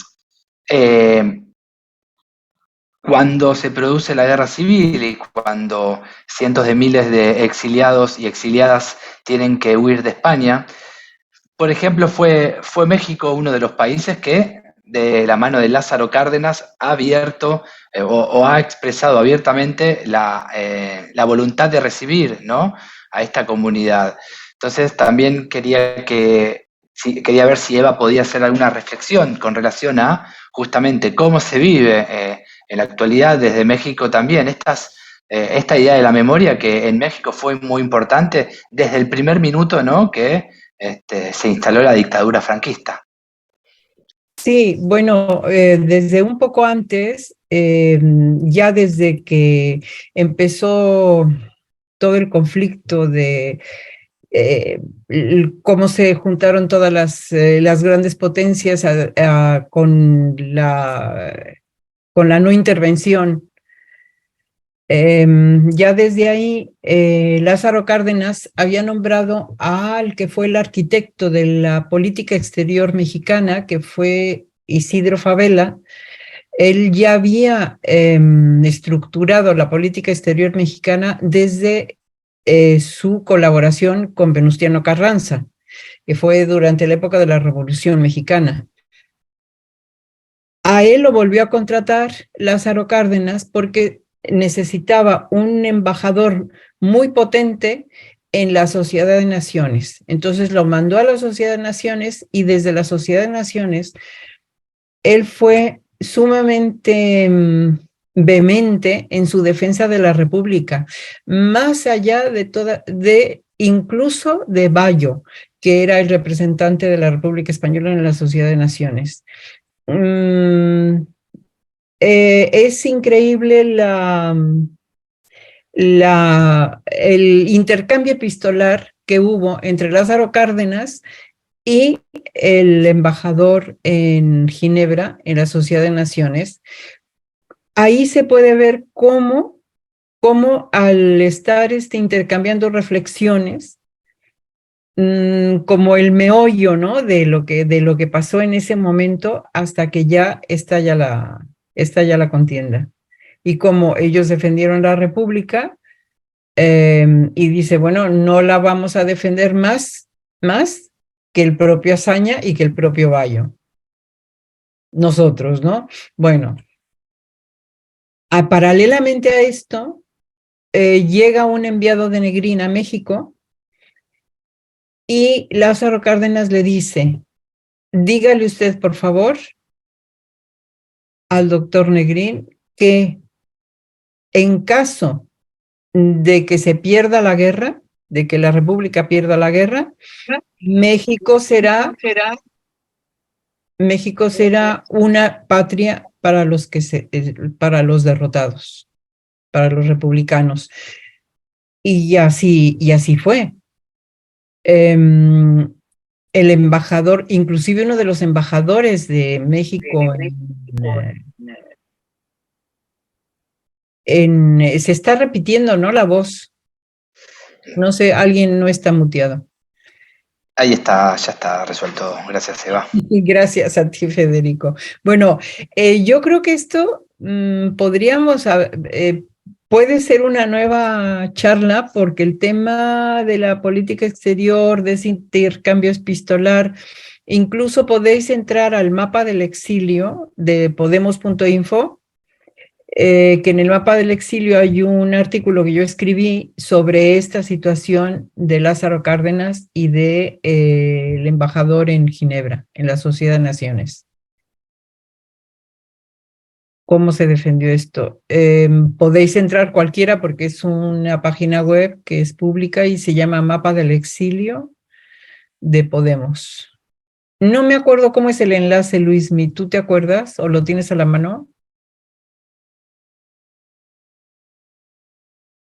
cuando se produce la guerra civil y cuando cientos de miles de exiliados y exiliadas tienen que huir de España, por ejemplo, fue México uno de los países que, de la mano de Lázaro Cárdenas, ha abierto o ha expresado abiertamente la voluntad de recibir, ¿no? A esta comunidad. Entonces, también quería ver si Eva podía hacer alguna reflexión con relación a justamente cómo se vive en la actualidad desde México también. Esta idea de la memoria que en México fue muy importante desde el primer minuto, ¿no? Que se instaló la dictadura franquista. Sí, bueno, desde un poco antes, ya desde que empezó todo el conflicto de cómo se juntaron todas las grandes potencias con la no intervención. Ya desde ahí, Lázaro Cárdenas había nombrado al que fue el arquitecto de la política exterior mexicana, que fue Isidro Fabela. Él ya había estructurado la política exterior mexicana desde su colaboración con Venustiano Carranza, que fue durante la época de la Revolución Mexicana. A él lo volvió a contratar Lázaro Cárdenas porque necesitaba un embajador muy potente en la Sociedad de Naciones. Entonces lo mandó a la Sociedad de Naciones y desde la Sociedad de Naciones él fue sumamente vehemente en su defensa de la República, más allá incluso de Bayo, que era el representante de la República Española en la Sociedad de Naciones. Es increíble el intercambio epistolar que hubo entre Lázaro Cárdenas y el embajador en Ginebra, en la Sociedad de Naciones. Ahí se puede ver cómo al estar intercambiando reflexiones, como el meollo, ¿no? de lo que pasó en ese momento hasta que ya estalla la contienda. Y como ellos defendieron la República, y dice, bueno, no la vamos a defender más que el propio Azaña y que el propio Bayo. Nosotros, ¿no? Bueno, paralelamente a esto, llega un enviado de Negrín a México y Lázaro Cárdenas le dice, dígale usted, por favor, al doctor Negrín que en caso de que se pierda la guerra, de que la República pierda la guerra, México será una patria para los para los derrotados, para los republicanos. Y así fue. El embajador, inclusive uno de los embajadores de México se está repitiendo, ¿no? La voz. No sé, alguien no está muteado. Ahí está, ya está resuelto. Gracias, Eva. Gracias a ti, Federico. Bueno, yo creo que esto puede ser una nueva charla porque el tema de la política exterior, de ese intercambio epistolar, incluso podéis entrar al mapa del exilio de podemos.info, que en el mapa del exilio hay un artículo que yo escribí sobre esta situación de Lázaro Cárdenas y de el embajador en Ginebra, en la Sociedad de Naciones. ¿Cómo se defendió esto? Podéis entrar cualquiera porque es una página web que es pública y se llama Mapa del Exilio de Podemos. No me acuerdo cómo es el enlace, Luismi. ¿Tú te acuerdas o lo tienes a la mano?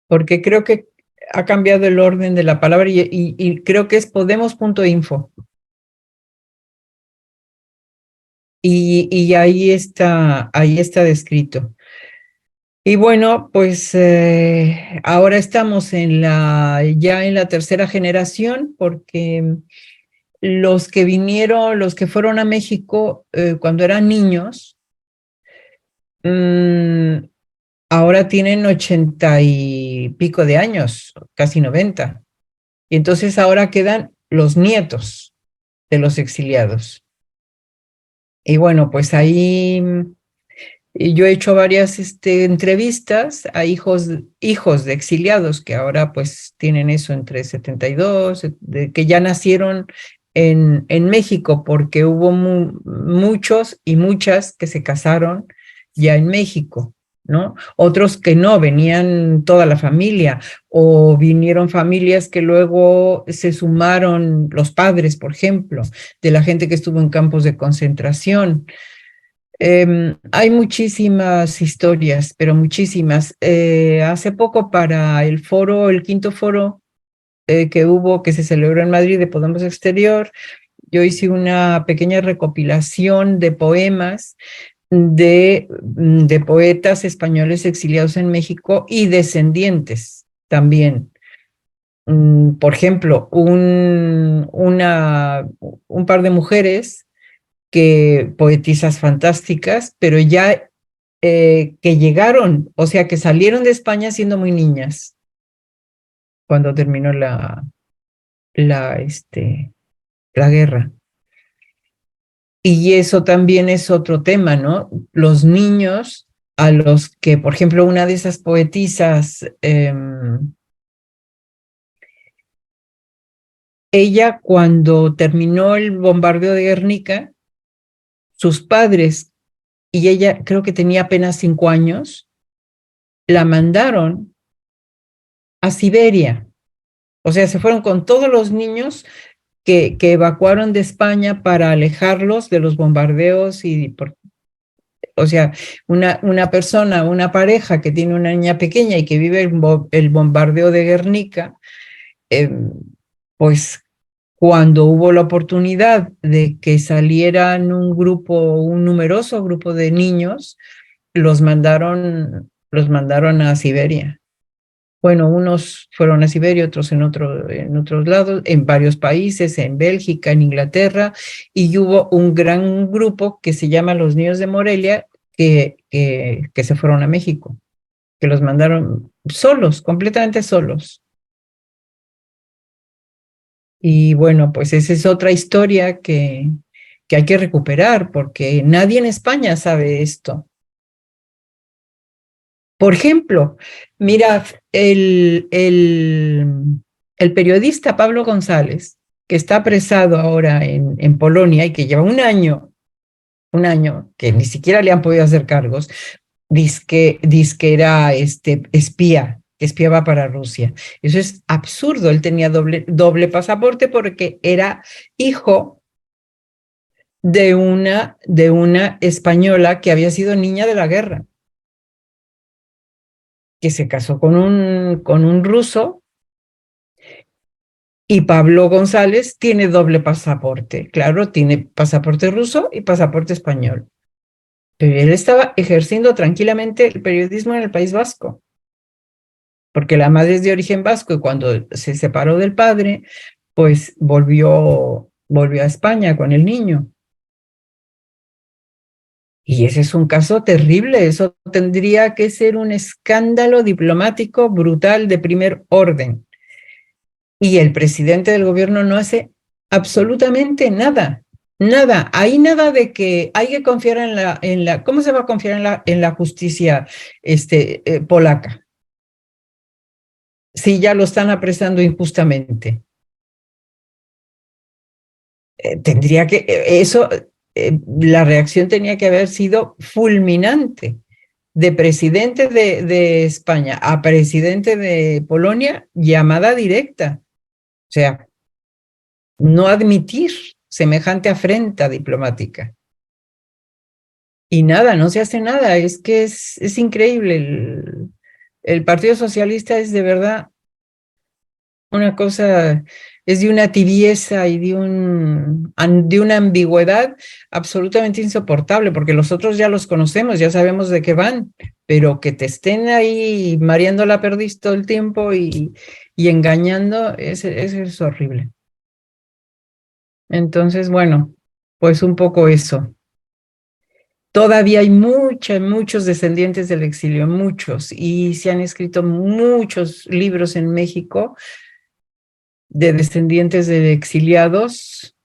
Porque creo que ha cambiado el orden de la palabra y creo que es podemos.info. Y ahí está descrito. Y bueno, pues ahora estamos ya en la tercera generación, porque los que fueron a México cuando eran niños, ahora tienen 80 y pico de años, casi 90. Y entonces ahora quedan los nietos de los exiliados. Y bueno, pues ahí yo he hecho varias entrevistas a hijos de exiliados que ahora pues tienen eso entre 72, que ya nacieron en México, porque hubo muchos y muchas que se casaron ya en México, ¿no? Otros que no, venían toda la familia, o vinieron familias que luego se sumaron, los padres, por ejemplo, de la gente que estuvo en campos de concentración. Hay muchísimas historias, pero muchísimas. Hace poco para el quinto foro que se celebró en Madrid de Podemos Exterior, yo hice una pequeña recopilación de poemas de poetas españoles exiliados en México y descendientes también. Por ejemplo, un par de mujeres poetisas fantásticas, pero ya que llegaron, o sea, que salieron de España siendo muy niñas, cuando terminó la guerra. Y eso también es otro tema, ¿no? Los niños a los que, por ejemplo, una de esas poetisas, ella cuando terminó el bombardeo de Guernica, sus padres, y ella creo que tenía apenas 5 años, la mandaron a Siberia. O sea, se fueron con todos los niños que evacuaron de España para alejarlos de los bombardeos. O sea, una persona, una pareja que tiene una niña pequeña y que vive el bombardeo de Guernica, pues cuando hubo la oportunidad de que salieran un numeroso grupo de niños, los mandaron a Siberia. Bueno, unos fueron a Siberia, otros en otros lados, en varios países, en Bélgica, en Inglaterra, y hubo un gran grupo que se llama Los Niños de Morelia, que se fueron a México, que los mandaron solos, completamente solos. Y bueno, pues esa es otra historia que hay que recuperar, porque nadie en España sabe esto. Por ejemplo, mira, el periodista Pablo González, que está apresado ahora en Polonia y que lleva un año que ni siquiera le han podido hacer cargos, dizque era espía, que espiaba para Rusia. Eso es absurdo. Él tenía doble pasaporte porque era hijo de una española que había sido niña de la guerra, que se casó con un ruso, y Pablo González tiene doble pasaporte. Claro, tiene pasaporte ruso y pasaporte español. Pero él estaba ejerciendo tranquilamente el periodismo en el País Vasco, porque la madre es de origen vasco y cuando se separó del padre, pues volvió a España con el niño. Y ese es un caso terrible. Eso tendría que ser un escándalo diplomático brutal de primer orden. Y el presidente del gobierno no hace absolutamente nada. Nada. Hay nada de que hay que confiar en la ¿cómo se va a confiar en la justicia polaca? Si ya lo están apresando injustamente. La reacción tenía que haber sido fulminante. De presidente de España a presidente de Polonia, llamada directa. O sea, no admitir semejante afrenta diplomática. Y nada, no se hace nada. Es que es increíble. El Partido Socialista es de verdad una cosa, es de una tibieza y de una ambigüedad absolutamente insoportable, porque los otros ya los conocemos, ya sabemos de qué van, pero que te estén ahí mareando la perdiz todo el tiempo y engañando, es horrible. Entonces, bueno, pues un poco eso. Todavía hay muchos descendientes del exilio, muchos, y se han escrito muchos libros en México de descendientes de exiliados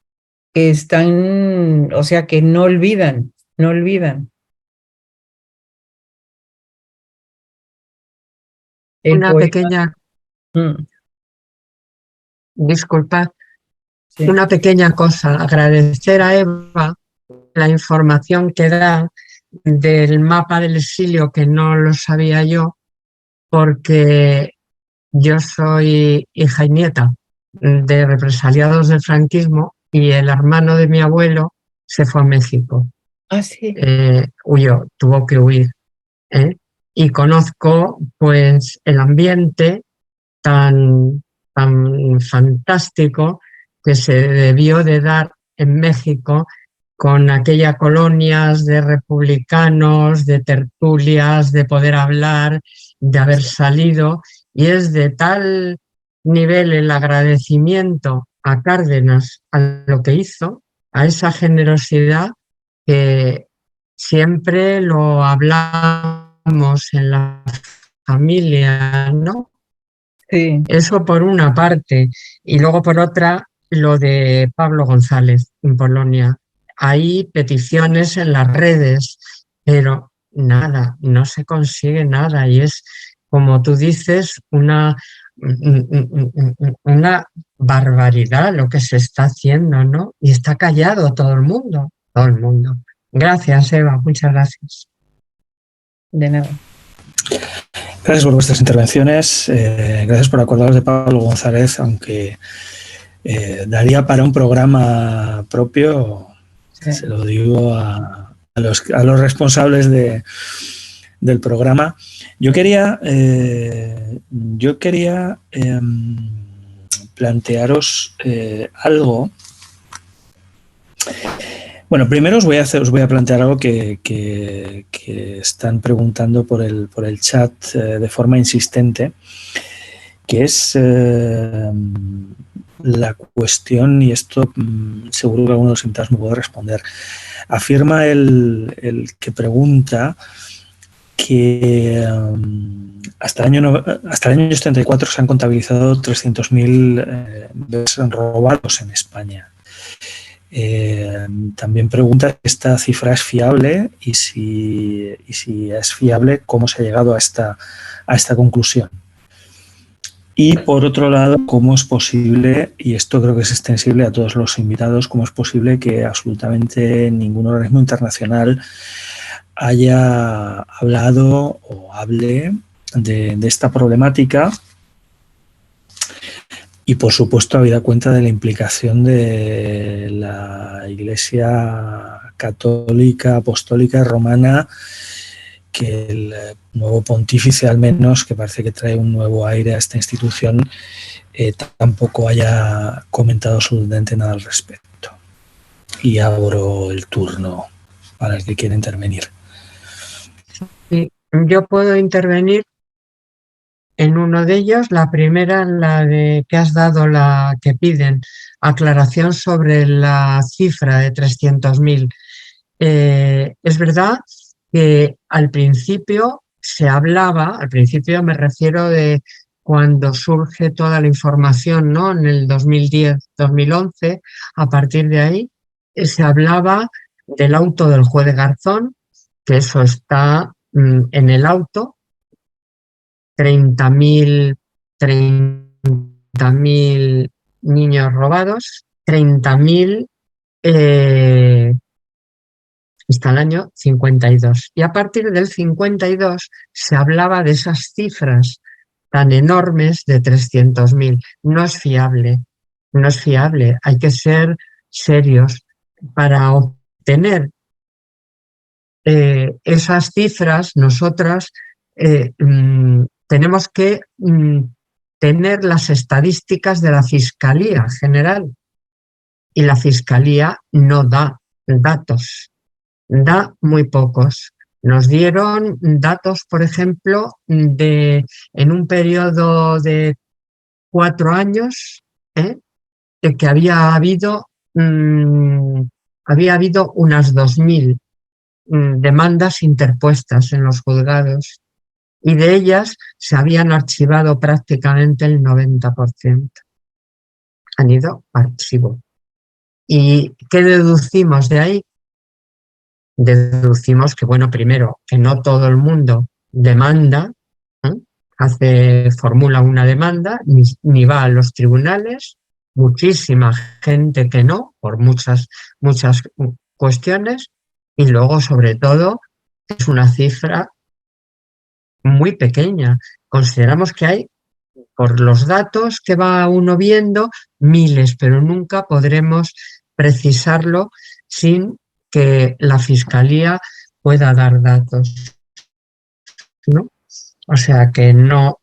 que están, o sea, que no olvidan. Una pequeña, disculpad, sí. Una pequeña cosa, agradecer a Eva la información que da del mapa del exilio, que no lo sabía yo, porque yo soy hija y nieta de represaliados del franquismo y el hermano de mi abuelo se fue a México. Ah, sí. Huyó, tuvo que huir. Y conozco pues el ambiente tan fantástico que se debió de dar en México con aquellas colonias de republicanos, de tertulias, de poder hablar, de haber salido, y es de tal nivel el agradecimiento a Cárdenas a lo que hizo, a esa generosidad, que siempre lo hablamos en la familia, ¿no? Sí. Eso por una parte, y luego por otra lo de Pablo González en Polonia. Hay peticiones en las redes, pero nada, no se consigue nada, y es, como tú dices, una barbaridad lo que se está haciendo, ¿no? Y está callado todo el mundo. Gracias, Eva, muchas gracias. De nada. Gracias por vuestras intervenciones, gracias por acordaros de Pablo González, aunque daría para un programa propio, sí. Se lo digo a los responsables del programa. Yo quería plantearos algo. Bueno, primero os voy a plantear algo que están preguntando por el chat de forma insistente, que es la cuestión, y esto seguro que alguno de los invitados me puede responder. Afirma el que pregunta que hasta el año 74 se han contabilizado 300.000 bebés robados en España. También pregunta si esta cifra es fiable y si es fiable, cómo se ha llegado a esta conclusión. Y por otro lado, cómo es posible, y esto creo que es extensible a todos los invitados, cómo es posible que absolutamente ningún organismo internacional haya hablado o hable de esta problemática. Y, por supuesto, habida cuenta de la implicación de la Iglesia católica, apostólica, romana, que el nuevo pontífice, al menos, que parece que trae un nuevo aire a esta institución, tampoco haya comentado absolutamente nada al respecto. Y abro el turno para el que quiera intervenir. Sí, yo puedo intervenir en uno de ellos. La primera, la de que has dado, la que piden aclaración sobre la cifra de 300.000. Es verdad que al principio se hablaba, al principio me refiero de cuando surge toda la información, ¿no? En el 2010, 2011, a partir de ahí se hablaba del auto del juez de Garzón, que eso está en el auto, 30.000 niños robados, 30.000 hasta el año 52. Y a partir del 52 se hablaba de esas cifras tan enormes de 300.000. No es fiable, no es fiable. Hay que ser serios para obtener esas cifras. Nosotras tenemos que tener las estadísticas de la Fiscalía General, y la Fiscalía no da datos, da muy pocos. Nos dieron datos, por ejemplo, en un periodo de 4 años, de que había habido unas 2.000 demandas interpuestas en los juzgados, y de ellas se habían archivado prácticamente el 90%. Han ido a archivo. ¿Y qué deducimos de ahí? Deducimos que, bueno, primero, que no todo el mundo demanda, formula una demanda, ni va a los tribunales, muchísima gente que no, por muchas cuestiones, y luego, sobre todo, es una cifra muy pequeña. Consideramos que hay, por los datos que va uno viendo, miles, pero nunca podremos precisarlo sin que la Fiscalía pueda dar datos, ¿no? O sea que no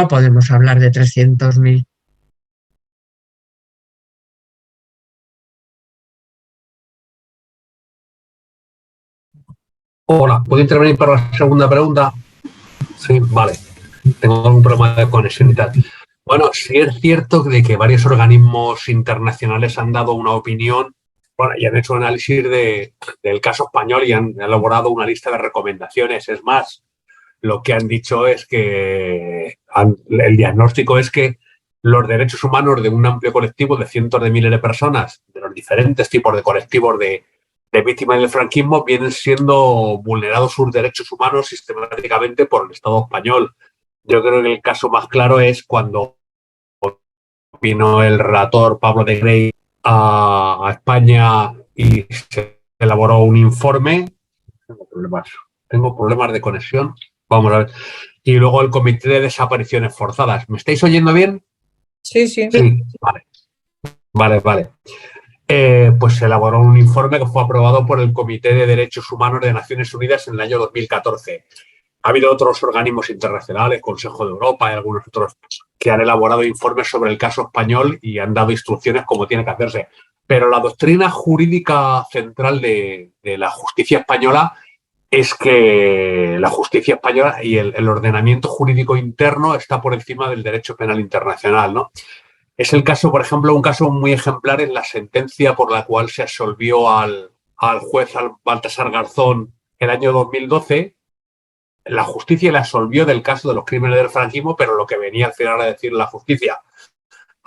podemos hablar de 300.000. Hola, ¿puedo intervenir para la segunda pregunta? Sí, vale. Tengo algún problema de conexión y tal. Bueno, sí es cierto de que varios organismos internacionales han dado una opinión, bueno, y han hecho un análisis del caso español y han elaborado una lista de recomendaciones. Es más, lo que han dicho es que el diagnóstico es que los derechos humanos de un amplio colectivo de cientos de miles de personas, de los diferentes tipos de colectivos de víctimas del franquismo, vienen siendo vulnerados sus derechos humanos sistemáticamente por el Estado español. Yo creo que el caso más claro es cuando vino el relator Pablo de Grey a España y se elaboró un informe. Tengo problemas de conexión. Vamos a ver. Y luego el Comité de Desapariciones Forzadas. ¿Me estáis oyendo bien? Sí, sí. Sí, vale. Pues se elaboró un informe que fue aprobado por el Comité de Derechos Humanos de Naciones Unidas en el año 2014. Ha habido otros organismos internacionales, Consejo de Europa y algunos otros, que han elaborado informes sobre el caso español y han dado instrucciones como tiene que hacerse. Pero la doctrina jurídica central de la justicia española es que la justicia española y el ordenamiento jurídico interno está por encima del derecho penal internacional, ¿no? Es el caso, por ejemplo, un caso muy ejemplar en la sentencia por la cual se absolvió al juez Baltasar Garzón el año 2012. La justicia le absolvió del caso de los crímenes del franquismo, pero lo que venía al final a decir la justicia,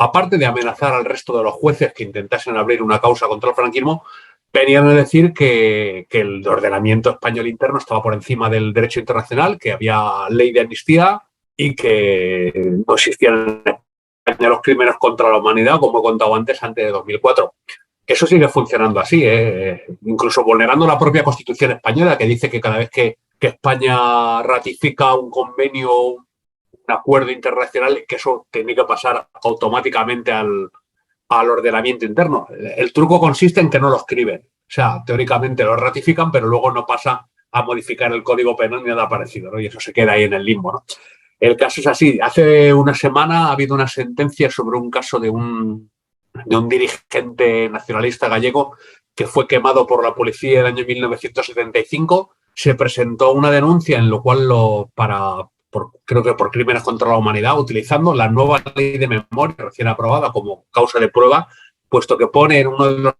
aparte de amenazar al resto de los jueces que intentasen abrir una causa contra el franquismo, venían a decir que el ordenamiento español interno estaba por encima del derecho internacional, que había ley de amnistía y que no existían en España los crímenes contra la humanidad, como he contado antes de 2004. Eso sigue funcionando así, incluso vulnerando la propia Constitución española, que dice que cada vez que España ratifica un convenio, un acuerdo internacional, que eso tiene que pasar automáticamente al ordenamiento interno. El truco consiste en que no lo escriben. O sea, teóricamente lo ratifican, pero luego no pasa a modificar el Código Penal ni nada parecido, ¿no? Y eso se queda ahí en el limbo, ¿no? El caso es así. Hace una semana ha habido una sentencia sobre un caso de un dirigente nacionalista gallego que fue quemado por la policía en el año 1975. Se presentó una denuncia en lo cual creo que por crímenes contra la humanidad, utilizando la nueva ley de memoria recién aprobada como causa de prueba, puesto que pone en uno de los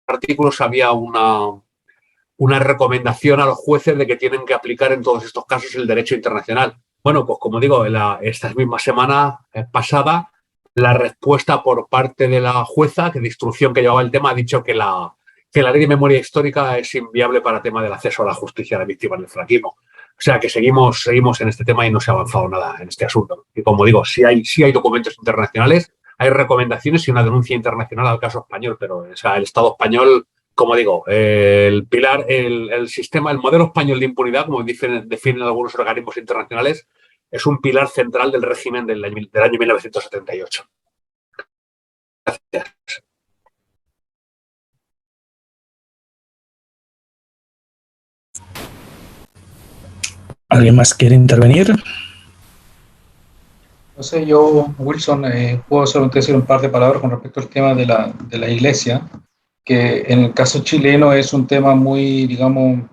artículos había una recomendación a los jueces de que tienen que aplicar en todos estos casos el derecho internacional. Bueno, pues como digo, esta misma semana pasada, la respuesta por parte de la jueza de instrucción que llevaba el tema ha dicho que la ley de memoria histórica es inviable para el tema del acceso a la justicia de víctimas del franquismo. O sea que seguimos en este tema y no se ha avanzado nada en este asunto. Y como digo, sí hay documentos internacionales, hay recomendaciones y una denuncia internacional al caso español, pero o sea, el Estado español, como digo, el pilar, el sistema, el modelo español de impunidad, como definen algunos organismos internacionales, es un pilar central del régimen del año 1978. Gracias. ¿Alguien más quiere intervenir? No sé, yo, Wilson, puedo solamente decir un par de palabras con respecto al tema de la iglesia, que en el caso chileno es un tema muy, digamos,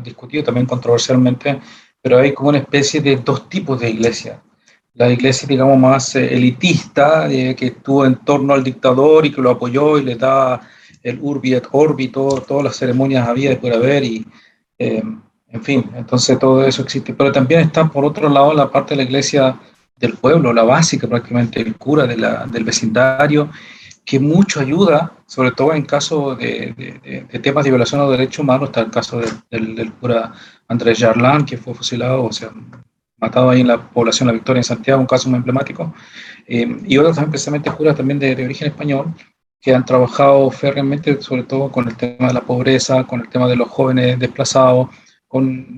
discutido también controversialmente, pero hay como una especie de dos tipos de iglesia. La iglesia, digamos, más elitista, que estuvo en torno al dictador y que lo apoyó y le da el Urbi et Orbi, todas las ceremonias había de por haber y... en fin, entonces todo eso existe. Pero también está, por otro lado, la parte de la iglesia del pueblo, la básica prácticamente, el cura del vecindario, que mucho ayuda, sobre todo en caso de temas de violación a los derechos humanos. Está el caso del cura Andrés Yarlán, que fue fusilado, o sea, matado ahí en la población La Victoria, en Santiago, un caso muy emblemático. Y otros también, precisamente curas también de origen español, que han trabajado férreamente, sobre todo con el tema de la pobreza, con el tema de los jóvenes desplazados, en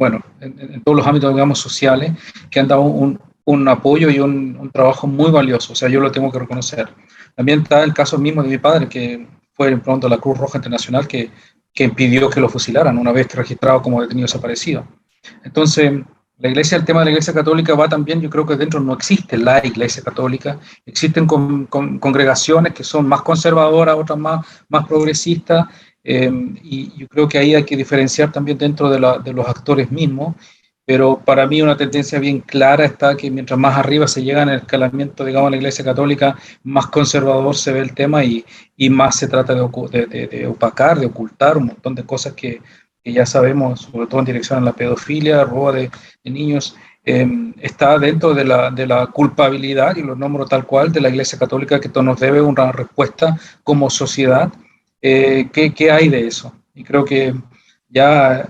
todos los ámbitos, digamos, sociales, que han dado un apoyo y un trabajo muy valioso. O sea, yo lo tengo que reconocer. También está el caso mismo de mi padre, que fue pronto la Cruz Roja Internacional, que impidió que lo fusilaran una vez registrado como detenido desaparecido. Entonces, el tema de la Iglesia Católica va también, yo creo que dentro no existe la Iglesia Católica, existen congregaciones que son más conservadoras, otras más progresistas, y yo creo que ahí hay que diferenciar también dentro de los actores mismos, pero para mí una tendencia bien clara está que mientras más arriba se llega en el escalamiento, digamos, en la Iglesia Católica, más conservador se ve el tema y más se trata de opacar, de ocultar un montón de cosas que ya sabemos, sobre todo en dirección a la pedofilia, robo de niños. Está dentro de la culpabilidad, y lo nombro tal cual, de la Iglesia Católica, que nos debe una respuesta como sociedad. ¿Qué hay de eso? Y creo que ya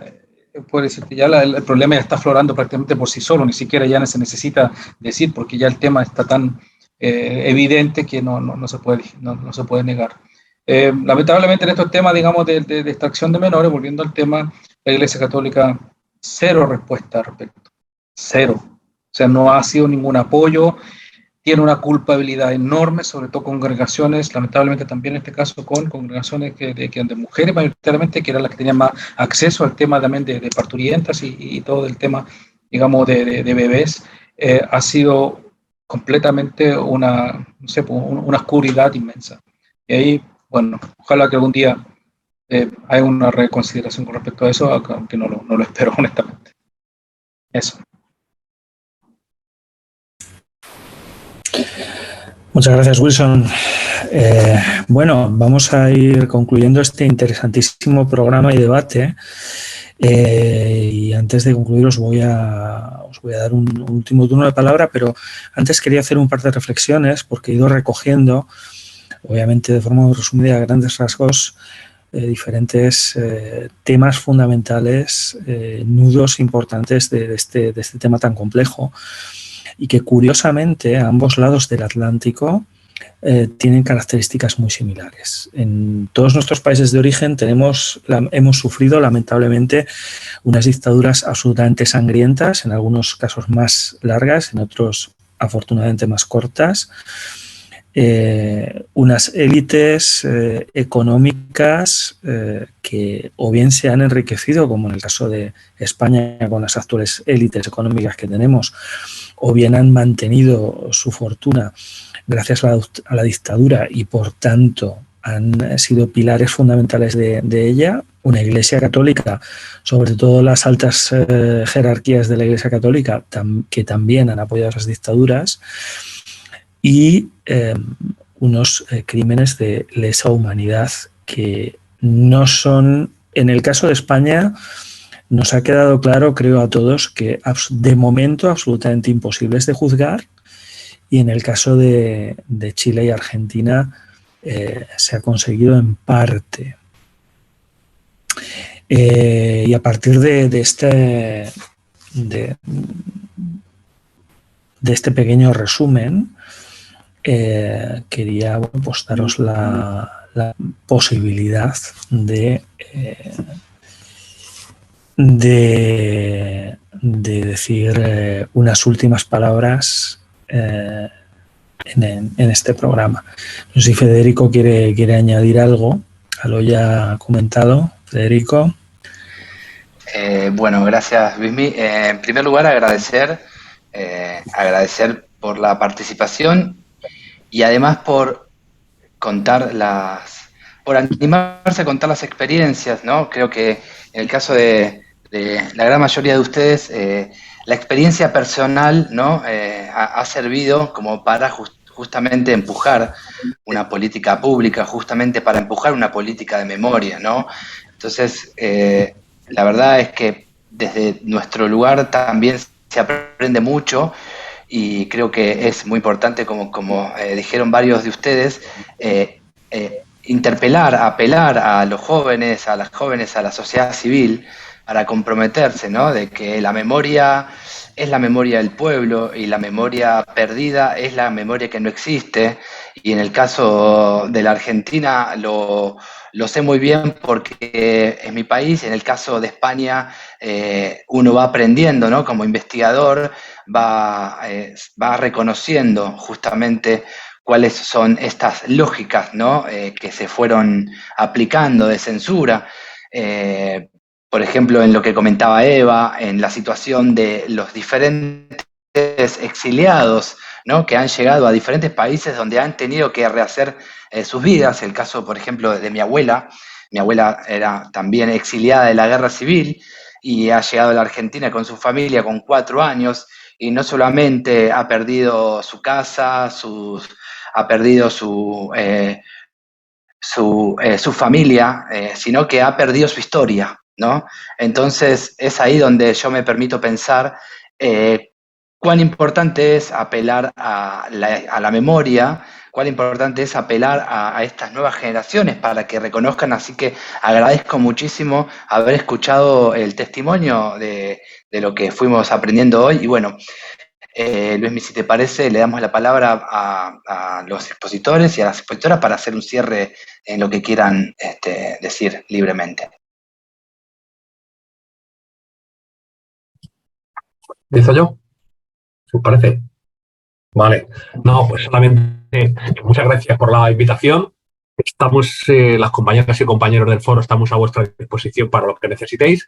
puede decir que ya el problema ya está aflorando prácticamente por sí solo, ni siquiera ya se necesita decir, porque ya el tema está tan evidente que no se puede negar. Lamentablemente en estos temas, digamos, de extracción de menores, volviendo al tema, la Iglesia Católica, cero respuesta al respecto, cero. O sea, no ha sido ningún apoyo, tiene una culpabilidad enorme, sobre todo congregaciones, lamentablemente también en este caso con congregaciones de mujeres mayoritariamente, que eran las que tenían más acceso al tema también de parturientas y todo el tema, digamos, de bebés. Ha sido completamente una oscuridad inmensa. Y ahí, bueno, ojalá que algún día haya una reconsideración con respecto a eso, aunque no lo espero honestamente. Eso. Muchas gracias, Wilson. Bueno, vamos a ir concluyendo este interesantísimo programa y debate. Y antes de concluir os voy a dar un último turno de palabra, pero antes quería hacer un par de reflexiones porque he ido recogiendo, obviamente de forma muy resumida, a grandes rasgos, diferentes temas fundamentales, nudos importantes de este tema tan complejo, y que curiosamente a ambos lados del Atlántico tienen características muy similares. En todos nuestros países de origen hemos sufrido lamentablemente unas dictaduras absolutamente sangrientas, en algunos casos más largas, en otros afortunadamente más cortas. Unas élites económicas que o bien se han enriquecido, como en el caso de España con las actuales élites económicas que tenemos, o bien han mantenido su fortuna gracias a la dictadura y por tanto han sido pilares fundamentales de ella. Una Iglesia católica, sobre todo las altas jerarquías de la Iglesia católica, que también han apoyado esas dictaduras, y unos crímenes de lesa humanidad que no son, en el caso de España, nos ha quedado claro, creo a todos, que de momento absolutamente imposibles de juzgar, y en el caso de Chile y Argentina se ha conseguido en parte. Y a partir de este pequeño resumen, quería pues daros la posibilidad de decir unas últimas palabras en este programa. No sé si Federico quiere añadir algo a lo ya comentado. Federico. Bueno, gracias, Luismi. En primer lugar, agradecer por la participación y además por por animarse a contar las experiencias, ¿no? Creo que en el caso de la gran mayoría de ustedes, la experiencia personal, ¿no? Ha servido como para justamente empujar una política pública, justamente para empujar una política de memoria, ¿no? Entonces, la verdad es que desde nuestro lugar también se aprende mucho, y creo que es muy importante, como dijeron varios de ustedes, interpelar, apelar a los jóvenes, a las jóvenes, a la sociedad civil, para comprometerse, ¿no? De que la memoria es la memoria del pueblo, y la memoria perdida es la memoria que no existe. Y en el caso de la Argentina lo sé muy bien porque en mi país, en el caso de España, uno va aprendiendo, ¿no? Como investigador va reconociendo justamente cuáles son estas lógicas, ¿no? Que se fueron aplicando de censura. Por ejemplo, en lo que comentaba Eva, en la situación de los diferentes exiliados, ¿no? Que han llegado a diferentes países donde han tenido que rehacer sus vidas. El caso, por ejemplo, de mi abuela. Mi abuela era también exiliada de la guerra civil y ha llegado a la Argentina con su familia con 4 años, y no solamente ha perdido su casa, ha perdido su familia, sino que ha perdido su historia, ¿no? Entonces es ahí donde yo me permito pensar cuán importante es apelar a la memoria, cuán importante es apelar a estas nuevas generaciones para que reconozcan. Así que agradezco muchísimo haber escuchado el testimonio de lo que fuimos aprendiendo hoy. Y bueno, Luis, si te parece, le damos la palabra a los expositores y a las expositoras para hacer un cierre en lo que quieran decir libremente. ¿Empiezo yo? ¿Os parece? Vale. No, pues solamente muchas gracias por la invitación. Estamos, las compañeras y compañeros del foro, estamos a vuestra disposición para lo que necesitéis.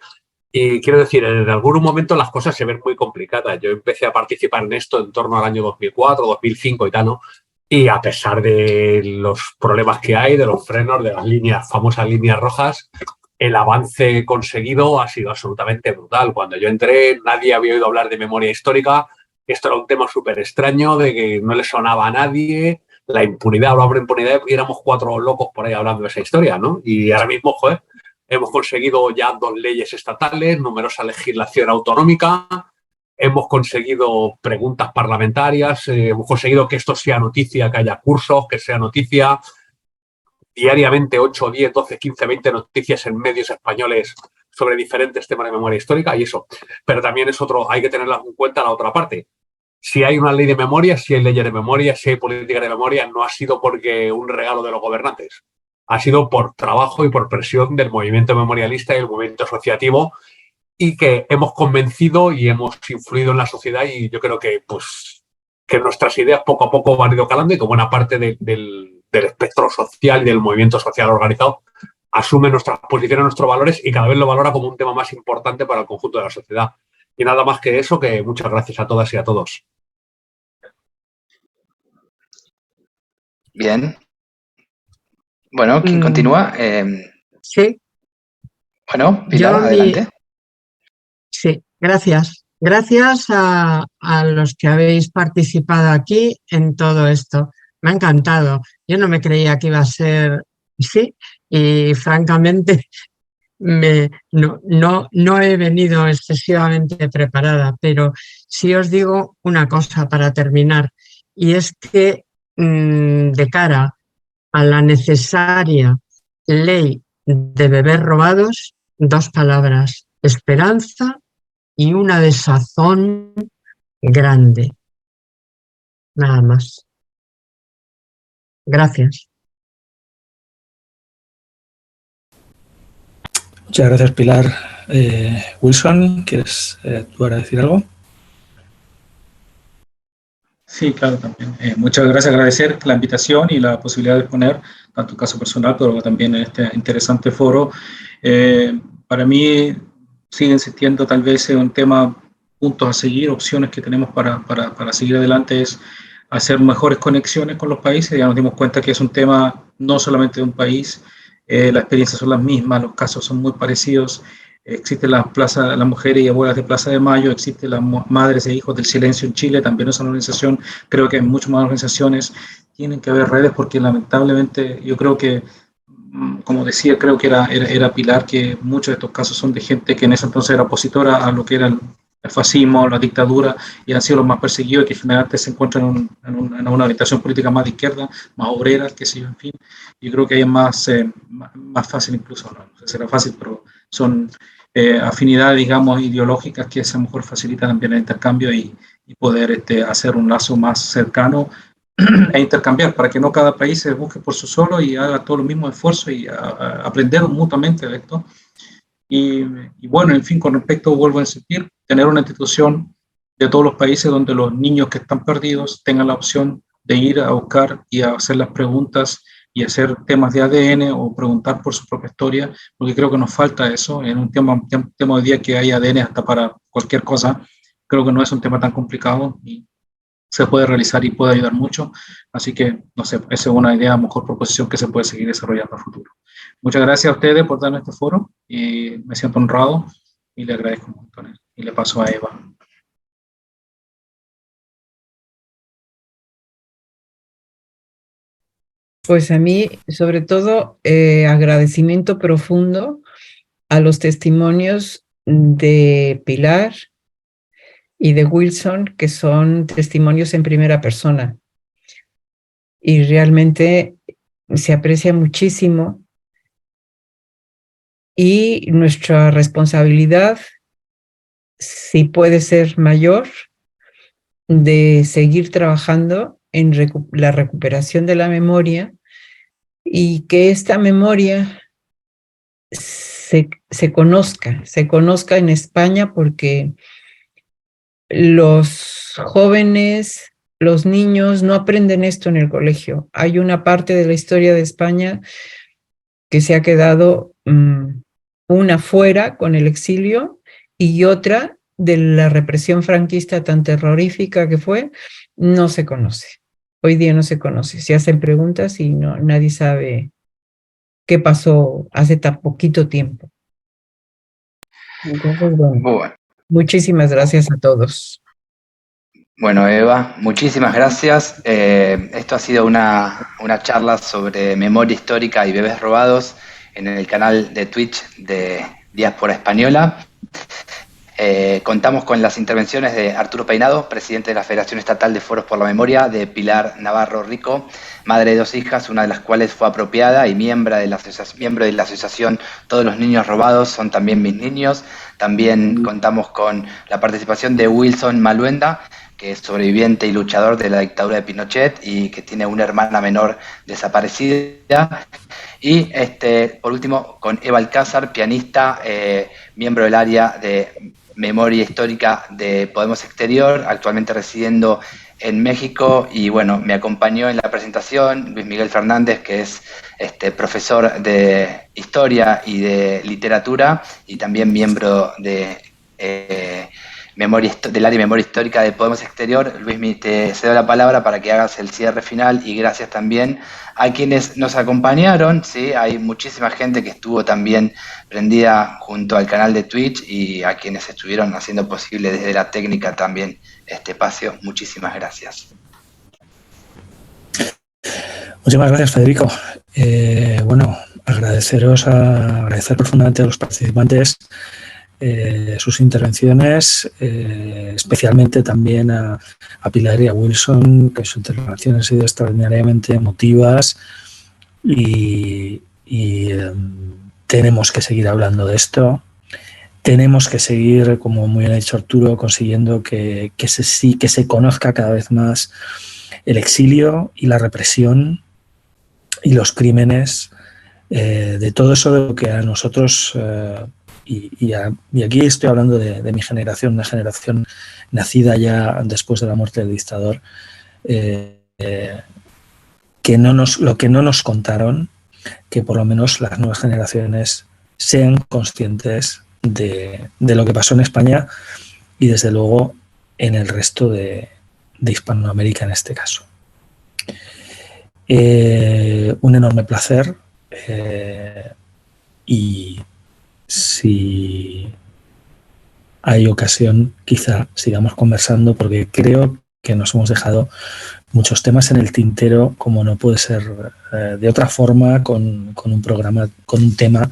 Y quiero decir, en algún momento las cosas se ven muy complicadas. Yo empecé a participar en esto en torno al año 2004, 2005 y tal, ¿no? Y a pesar de los problemas que hay, de los frenos, de las famosas líneas rojas, el avance conseguido ha sido absolutamente brutal. Cuando yo entré, nadie había oído hablar de memoria histórica. Esto era un tema súper extraño, de que no le sonaba a nadie. La impunidad, hablaba de impunidad, y éramos 4 locos por ahí hablando de esa historia, ¿no? Y ahora mismo, joder, hemos conseguido ya 2 leyes estatales, numerosa legislación autonómica, hemos conseguido preguntas parlamentarias, hemos conseguido que esto sea noticia, que haya cursos, que sea noticia, diariamente 8, 10, 12, 15, 20 noticias en medios españoles sobre diferentes temas de memoria histórica y eso. Pero también es otro, hay que tener en cuenta la otra parte. Si hay una ley de memoria, si hay leyes de memoria, si hay política de memoria, no ha sido porque un regalo de los gobernantes. Ha sido por trabajo y por presión del movimiento memorialista y el movimiento asociativo y que hemos convencido y hemos influido en la sociedad y yo creo que, pues, que nuestras ideas poco a poco van ido calando y que buena parte del espectro social y del movimiento social organizado asume nuestras posiciones, nuestros valores y cada vez lo valora como un tema más importante para el conjunto de la sociedad. Y nada más que eso, que muchas gracias a todas y a todos. Bien. Bueno, ¿quién continúa? Sí. Bueno, Pilar, adelante. Sí, gracias. Gracias a los que habéis participado aquí en todo esto. Me ha encantado. Yo no me creía que iba a ser así y francamente no he venido excesivamente preparada, pero sí os digo una cosa para terminar y es que de cara a la necesaria ley de bebés robados, 2 palabras, esperanza y una desazón grande. Nada más. Gracias. Muchas gracias, Pilar. Wilson, ¿quieres tú ahora decir algo? Sí, claro, también. Muchas gracias, agradecer la invitación y la posibilidad de exponer tanto el caso personal, pero también en este interesante foro. Para mí sigue insistiendo tal vez en un tema, puntos a seguir, opciones que tenemos para seguir adelante es hacer mejores conexiones con los países. Ya nos dimos cuenta que es un tema no solamente de un país, las experiencias son las mismas, los casos son muy parecidos. Existe la Plaza, las mujeres y abuelas de Plaza de Mayo, existe las madres e hijos del silencio en Chile, también es una organización, creo que hay muchas más organizaciones, tienen que haber redes porque lamentablemente yo creo que, como decía, creo que era Pilar, que muchos de estos casos son de gente que en ese entonces era opositora a lo que era el fascismo, la dictadura, y han sido los más perseguidos y que generalmente se encuentran en una orientación política más de izquierda, más obrera, qué sé yo, en fin. Yo creo que ahí es más fácil incluso, no sé si será fácil, pero son afinidades, digamos, ideológicas que a lo mejor facilitan también el intercambio y poder hacer un lazo más cercano e intercambiar para que no cada país se busque por su solo y haga todo el mismo esfuerzo y aprender mutuamente de esto. Y bueno, en fin, con respecto, vuelvo a insistir, tener una institución de todos los países donde los niños que están perdidos tengan la opción de ir a buscar y a hacer las preguntas y hacer temas de ADN o preguntar por su propia historia, porque creo que nos falta eso en un tema hoy día que hay ADN hasta para cualquier cosa. Creo que no es un tema tan complicado y se puede realizar y puede ayudar mucho. Así que, no sé, esa es una idea, mejor proposición que se puede seguir desarrollando a futuro. Muchas gracias a ustedes por darme este foro y me siento honrado y le agradezco un montón. Y le paso a Eva. Pues a mí, sobre todo, agradecimiento profundo a los testimonios de Pilar y de Wilson, que son testimonios en primera persona. Y realmente se aprecia muchísimo. Y nuestra responsabilidad, si puede ser mayor, de seguir trabajando en la recuperación de la memoria y que esta memoria se conozca en España, porque los jóvenes, los niños no aprenden esto en el colegio. Hay una parte de la historia de España que se ha quedado una fuera con el exilio y otra de la represión franquista tan terrorífica que fue, no se conoce. Hoy día no se conoce. Se hacen preguntas y nadie sabe qué pasó hace tan poquito tiempo. Entonces, bueno, muchísimas gracias a todos. Bueno, Eva, muchísimas gracias. Esto ha sido una charla sobre memoria histórica y bebés robados. en el canal de Twitch de Diáspora Española. Contamos con las intervenciones de Arturo Peinado, presidente de la Federación Estatal de Foros por la Memoria, de Pilar Navarro Rico, madre de 2 hijas, una de las cuales fue apropiada y miembro de la asociación Todos los Niños Robados Son También Mis Niños. También contamos con la participación de Wilson Maluenda, que es sobreviviente y luchador de la dictadura de Pinochet y que tiene una hermana menor desaparecida. Y por último, con Eva Alcázar, pianista, miembro del área de Memoria Histórica de Podemos Exterior, actualmente residiendo en México, y bueno, me acompañó en la presentación Luis Miguel Fernández, que es profesor de Historia y de Literatura y también miembro de del área de Memoria Histórica de Podemos Exterior. Luis, te cedo la palabra para que hagas el cierre final, y gracias también a quienes nos acompañaron, ¿sí? Hay muchísima gente que estuvo también prendida junto al canal de Twitch y a quienes estuvieron haciendo posible desde la técnica también este espacio. Muchísimas gracias. Muchísimas gracias, Federico. Bueno, agradecer profundamente a los participantes sus intervenciones, especialmente también a Pilar y a Wilson, que sus intervenciones han sido extraordinariamente emotivas y tenemos que seguir hablando de esto. Tenemos que seguir, como muy bien ha dicho Arturo, consiguiendo que se conozca cada vez más el exilio y la represión y los crímenes de todo eso de lo que a nosotros... Y aquí estoy hablando de mi generación, una generación nacida ya después de la muerte del dictador, lo que no nos contaron, que por lo menos las nuevas generaciones sean conscientes de lo que pasó en España y desde luego en el resto de Hispanoamérica en este caso. Un enorme placer y si hay ocasión, quizá sigamos conversando, porque creo que nos hemos dejado muchos temas en el tintero, como no puede ser de otra forma, con un programa, con un tema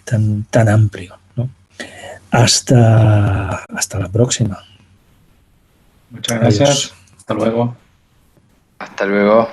tan amplio, ¿no? Hasta la próxima. Muchas gracias. Adiós. Hasta luego. Hasta luego.